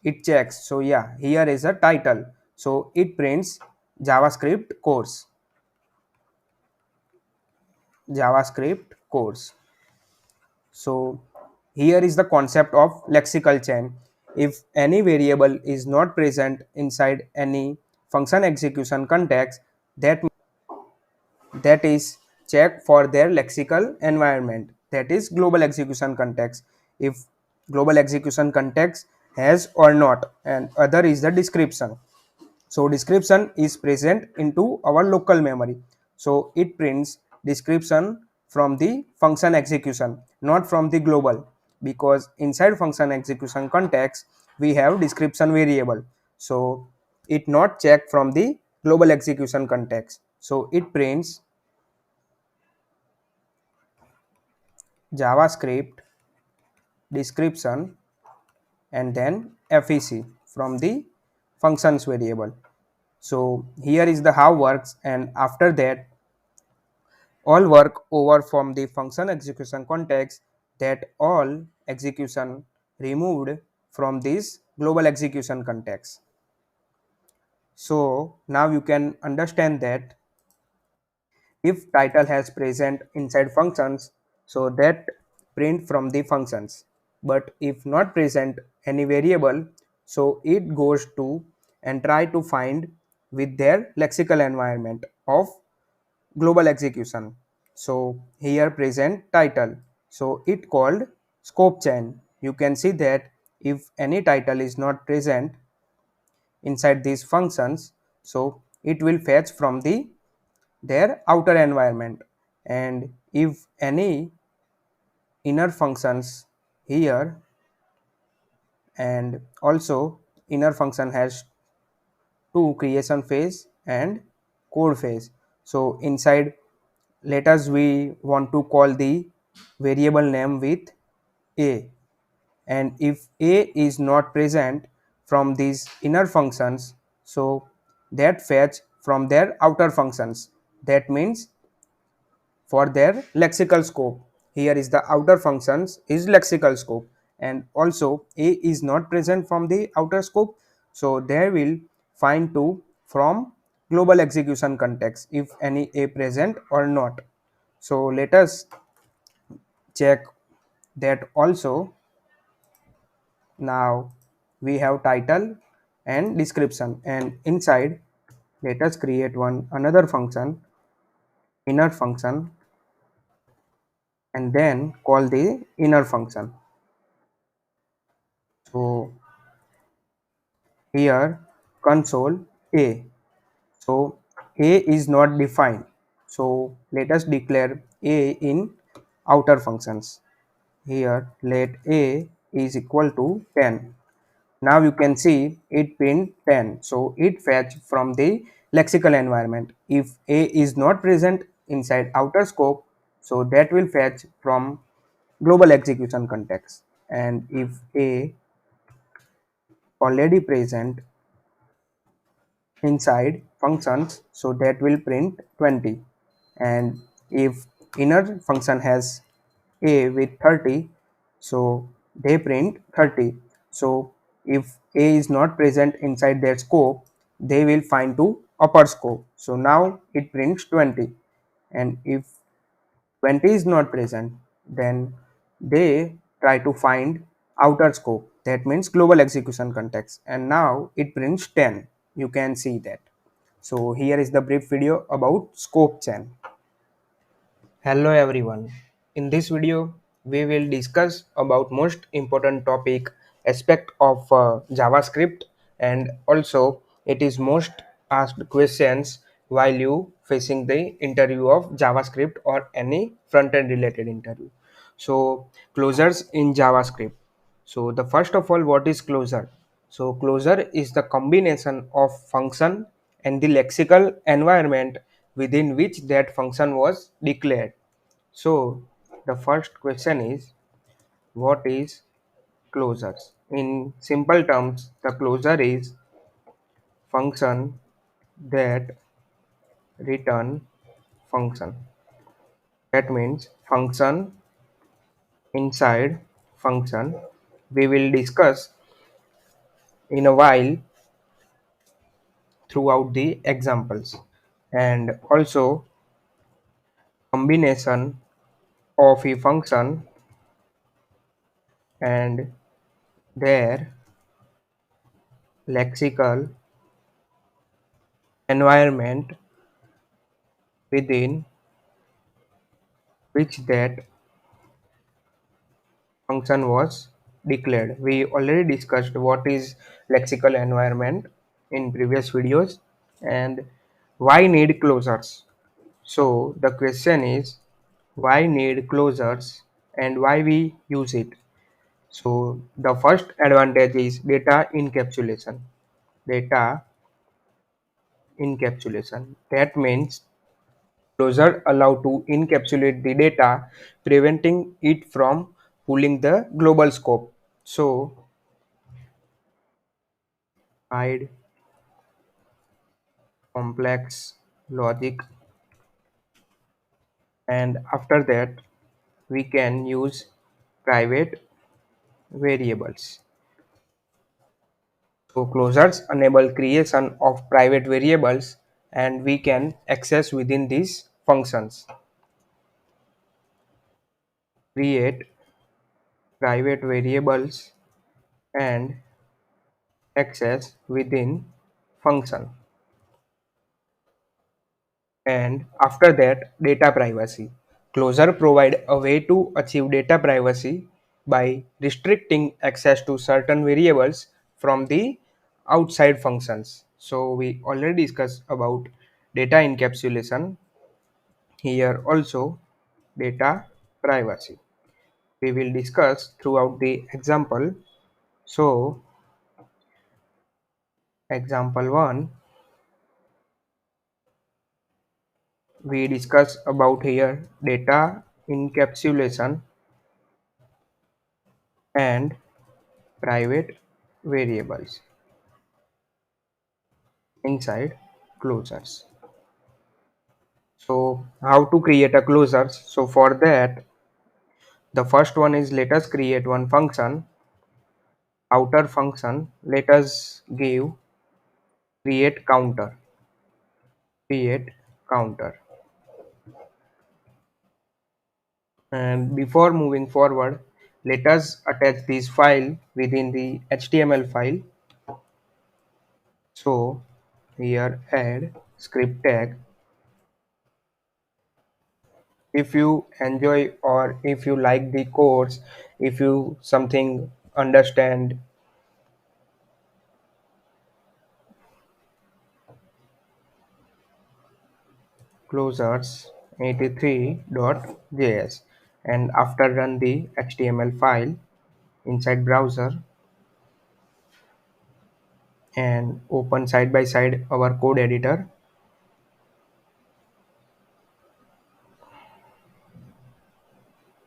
A: it checks. So yeah, here is a title. So it prints JavaScript course. So here is the concept of lexical chain. If any variable is not present inside any function execution context, that that is check for their lexical environment, that is global execution context, if global execution context has or not, and other is the description. So description is present into our local memory, so it prints description from the function execution, not from the global, because inside function execution context we have description variable. So it not check from the global execution context, so it prints JavaScript description and then FEC from the functions variable. So here is the how works, and after that all work over from the function execution context, that all execution removed from this global execution context. So now you can understand that if title has present inside functions, so that print from the functions, but if not present any variable, so it goes to and try to find with their lexical environment of global execution. So here present title, so it called scope chain. You can see that if any title is not present inside these functions, so it will fetch from the their outer environment, and if any inner functions here, and also inner function has two, creation phase and code phase. So inside, let us we want to call the variable name with a, and if a is not present from these inner functions, so that fetch from their outer functions, that means for their lexical scope. Here is the outer functions is lexical scope, and also a is not present from the outer scope, so they will find to from global execution context if any a present or not. So let us check that also. Now we have title and description, and inside let us create one another function, inner function, and then call the inner function. So here console a, so a is not defined, so let us declare a in outer functions. Here let a is equal to 10. Now you can see it print 10, so it fetch from the lexical environment. If a is not present inside outer scope, so that will fetch from global execution context, and if a already present inside functions, so that will print 20, and if inner function has a with 30, so they print 30. So if A is not present inside their scope, they will find to upper scope. So now it prints 20, and if 20 is not present, then they try to find outer scope, that means global execution context, and now it prints 10. You can see that. So here is the brief video about scope chain. Hello everyone. In this video, we will discuss about most important topic aspect of JavaScript, and also it is most asked questions while you facing the interview of JavaScript or any front-end related interview. So closures in JavaScript. So the first of all, what is closure? So closure is the combination of function and the lexical environment within which that function was declared. So the first question is, what is closures? In simple terms, the closure is function that return function. That means function inside function. We will discuss in a while throughout the examples, and also combination of a function and their lexical environment within which that function was declared. We already discussed what is lexical environment in previous videos, and why need closures. So the question is, why need closures and why we use it. So the first advantage is data encapsulation. Data encapsulation. That means closure allow to encapsulate the data, preventing it from pulling the global scope. So hide complex logic, and after that we can use private variables. So closures enable creation of private variables, and we can access within these functions. Create private variables and access within function. And after that, data privacy. Closure provide a way to achieve data privacy by restricting access to certain variables from the outside functions. So we already discussed about data encapsulation. Here also data privacy. We will discuss throughout the example. So example 1, we discuss about here data encapsulation and private variables inside closures. So how to create a closures? So for that, the first one is, let us create one function, outer function. Let us give create counter. And before moving forward, let us attach this file within the HTML file. So here add script tag. If you enjoy or if you like the course, if you something understand, closures 83.js, and after run the HTML file inside browser and open side by side our code editor.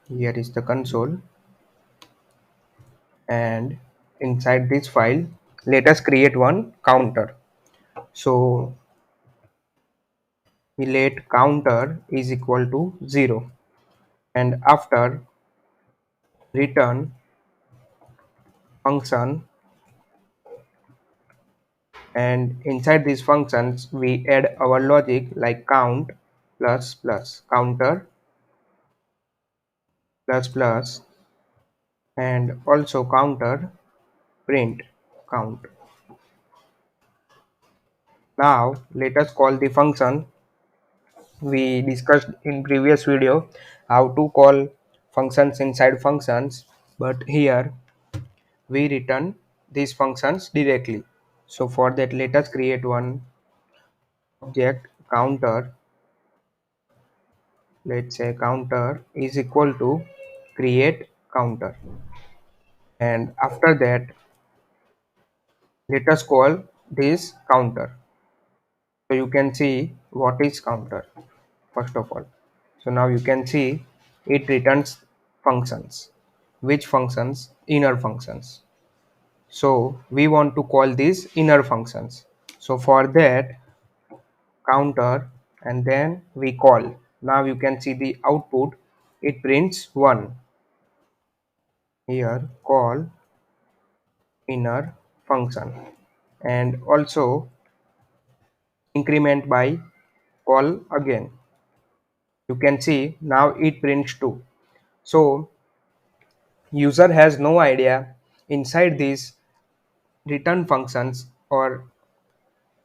A: Here is the console, and inside this file let us create one counter. So we let counter is equal to 0, and after return function, and inside these functions we add our logic like count plus plus, counter plus plus, and also counter print count. Now let us call the function. We discussed in previous video how to call functions inside functions, but here we return these functions directly. So for that, let us create one object counter. Let's say counter is equal to create counter, and after that let us call this counter. So you can see what is counter first of all. So now you can see it returns functions. Which functions? Inner functions. So we want to call these inner functions. So for that, counter, and then we call. Now you can see the output. It prints 1. Here call inner function, and also increment by call again. You can see now it prints 2. So user has no idea inside these return functions, or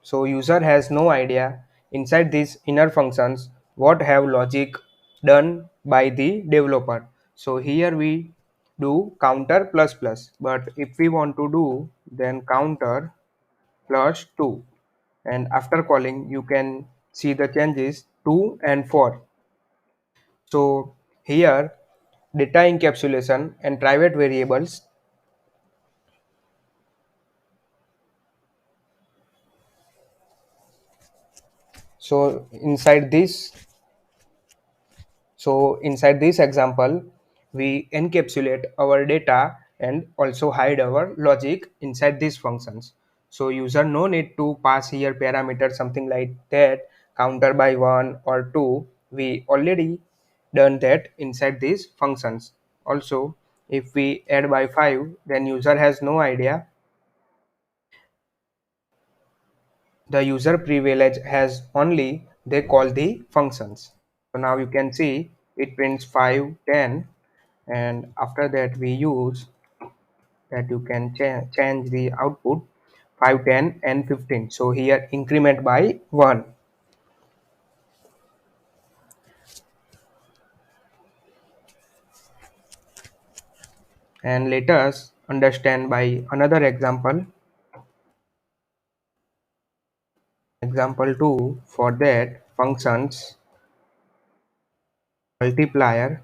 A: so user has no idea inside these inner functions what have logic done by the developer. So here we do counter plus plus, but if we want to do then counter plus 2, and after calling you can see the changes 2 and 4. So here data encapsulation and private variables. So inside this example, we encapsulate our data and also hide our logic inside these functions. So user no need to pass here parameter something like that, counter by 1 or 2. We already done that inside these functions. Also, if we add by 5, then user has no idea. The user privilege has only they call the functions. So now you can see it prints 5, 10, and after that we use that you can change the output 5, 10, and 15. So here increment by 1, and let us understand by another example. Example 2, for that functions multiplier,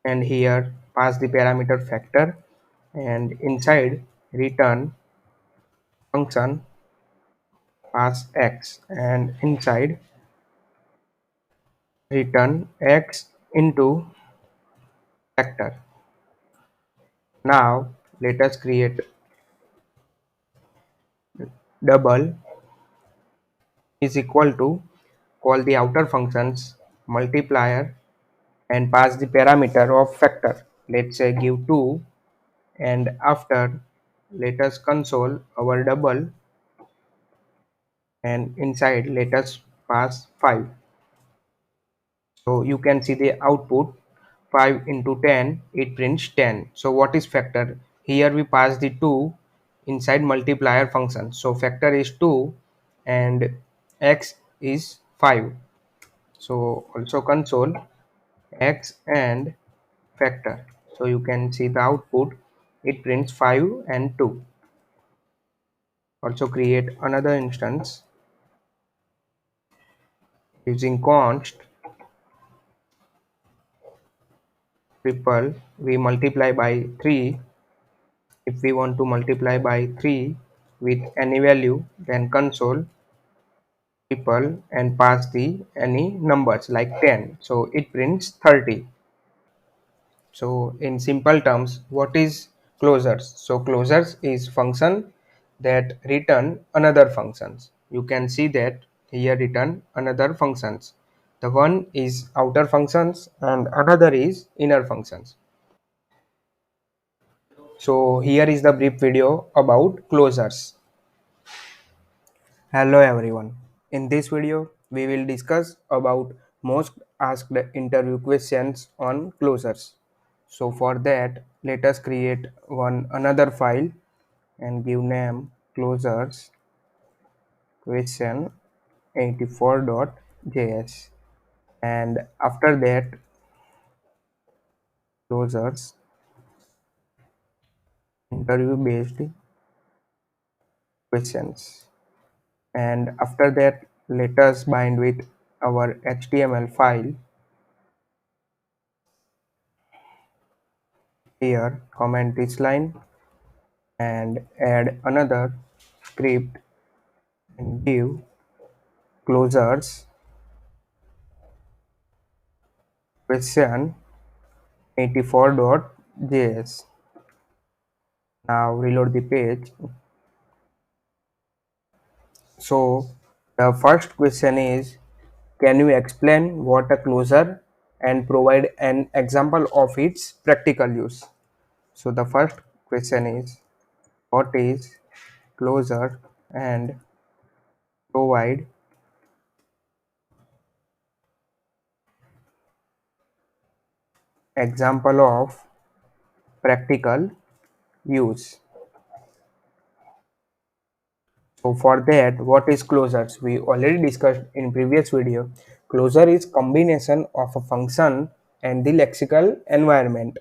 A: and here pass the parameter factor, and inside return function pass x, and inside return x into factor. Now let us create double is equal to call the outer functions multiplier and pass the parameter of factor. Let's say give 2, and after let us console our double, and inside let us pass 5. So you can see the output 5 into 10, it prints 10. So what is factor? Here we pass the 2 inside multiplier function. So factor is 2 and x is 5. So also console x and factor. So you can see the output, it prints 5 and 2. Also create another instance using const triple, we multiply by 3. If we want to multiply by 3 with any value, then console triple and pass the any numbers like 10. So it prints 30. So in simple terms, what is closures? So closures is function that return another functions. You can see that here return another functions. The one is outer functions and another is inner functions. So here is the brief video about closures. Hello everyone. In this video, we will discuss about most asked interview questions on closures. So for that, let us create one another file and give name closures question 84.js, and after that closures interview based questions, and after that let us bind with our HTML file. Here comment this line and add another script and give closures question 84.js. Now reload the page. So the first question is, can you explain what a closure and provide an example of its practical use? So the first question is, what is closure and provide example of practical use. So for that, what is closures? We already discussed in previous video. Closure is combination of a function and the lexical environment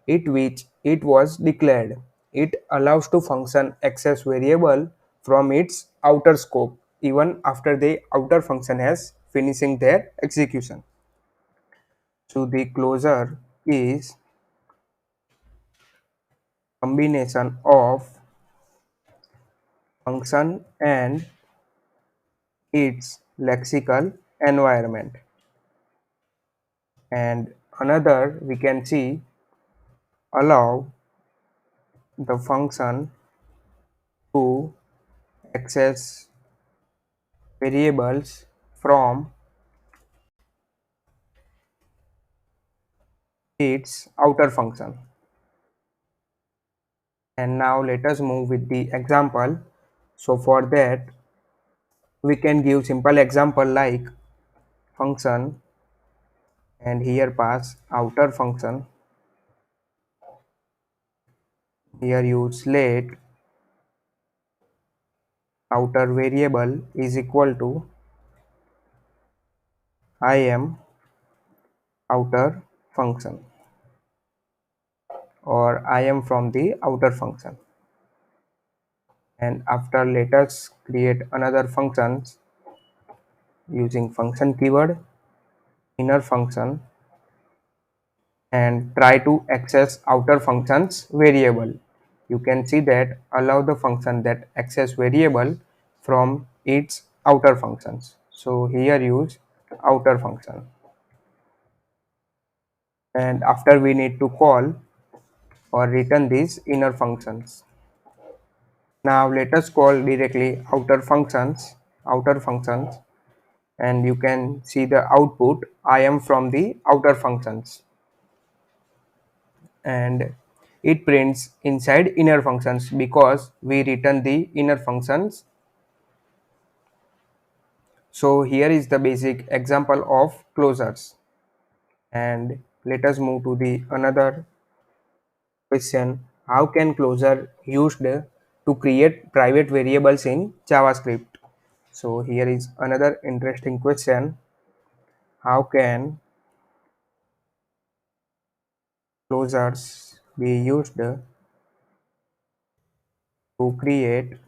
A: which it was declared. It allows to function access variable from its outer scope even after the outer function has finishing their execution. So the closure is combination of function and its lexical environment. And another we can see, allow the function to access variables from its outer function. And now let us move with the example. So for that we can give simple example like function and here pass outer function. Here use let outer variable is equal to I am outer function, or I am from the outer function. And after let us create another functions using function keyword inner function and try to access outer functions variable. You can see that allow the function that access variable from its outer functions. So here use outer function, and after we need to call or return these inner functions. Now let us call directly outer functions, and you can see the output I am from the outer functions, and it prints inside inner functions because we return the inner functions. So here is the basic example of closures, and let us move to the another question. How can closure used to create private variables in JavaScript? So here is another interesting question. How can closures be used to create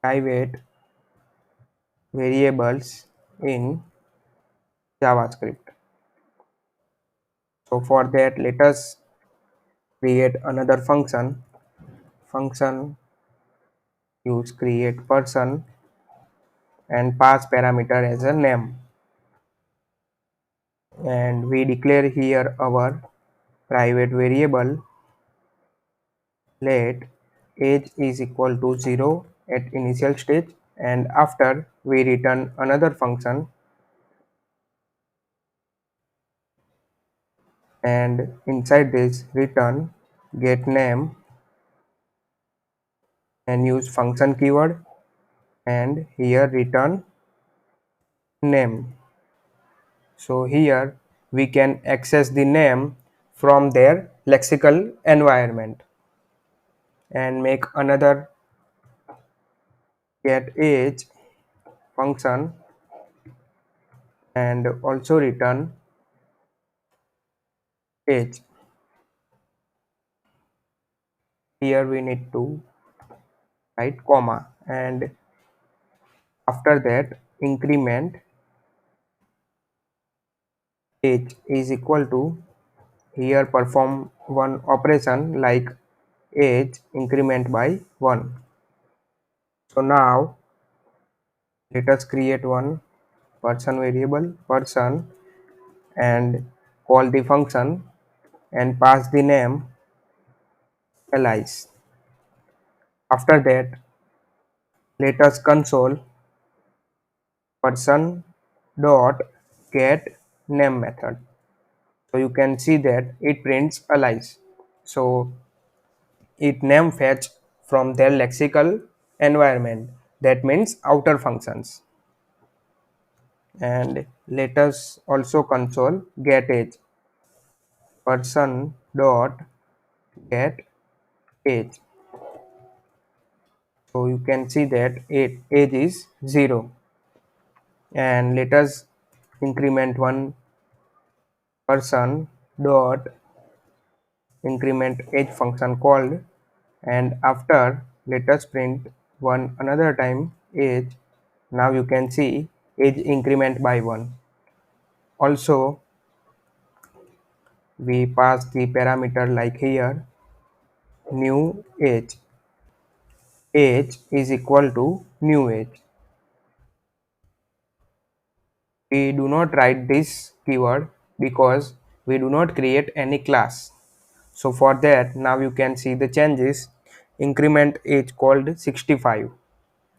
A: private variables in JavaScript? So for that, let us create another function. Function use create person and pass parameter as a name, and we declare here our private variable let age is equal to 0 at initial stage, and after we return another function and inside this return get name and use function keyword, and here return name. So here we can access the name from their lexical environment and make another get age function and also return age. Here we need to write comma, and after that increment age is equal to, here perform one operation like age increment by 1. So now let us create one person variable person and call the function and pass the name Alice. After that let us console person dot get name method. So you can see that it prints Alice. So it name fetch from their lexical environment, that means outer functions. And let us also console get age person dot get age. So you can see that age is 0, and let us increment one person dot increment age function called, and after let us print one another time age. Now you can see age increment by 1. Also we pass the parameter like here new age is equal to new age. We do not write this keyword because we do not create any class. So for that now you can see the changes. Increment age called 65.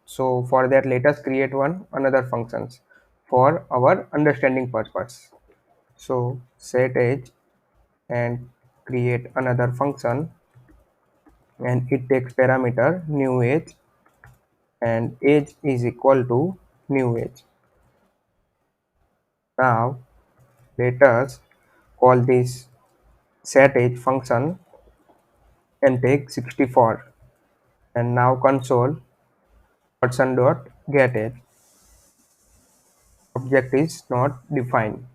A: So for that let us create one another functions for our understanding purpose. So set age and create another function, and it takes parameter new age, and age is equal to new age. Now let us call this set age function and take 64, and now console person dot get age. Object is not defined,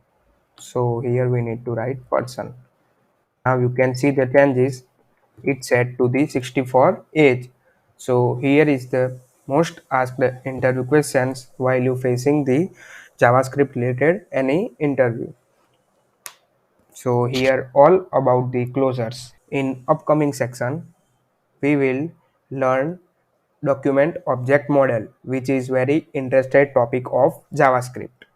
A: so here we need to write person. Now you can see the changes, it set to the 64 age. So here is the most asked interview questions while you facing the JavaScript related any interview. So here all about the closures. In upcoming section we will learn document object model, which is very interested topic of JavaScript.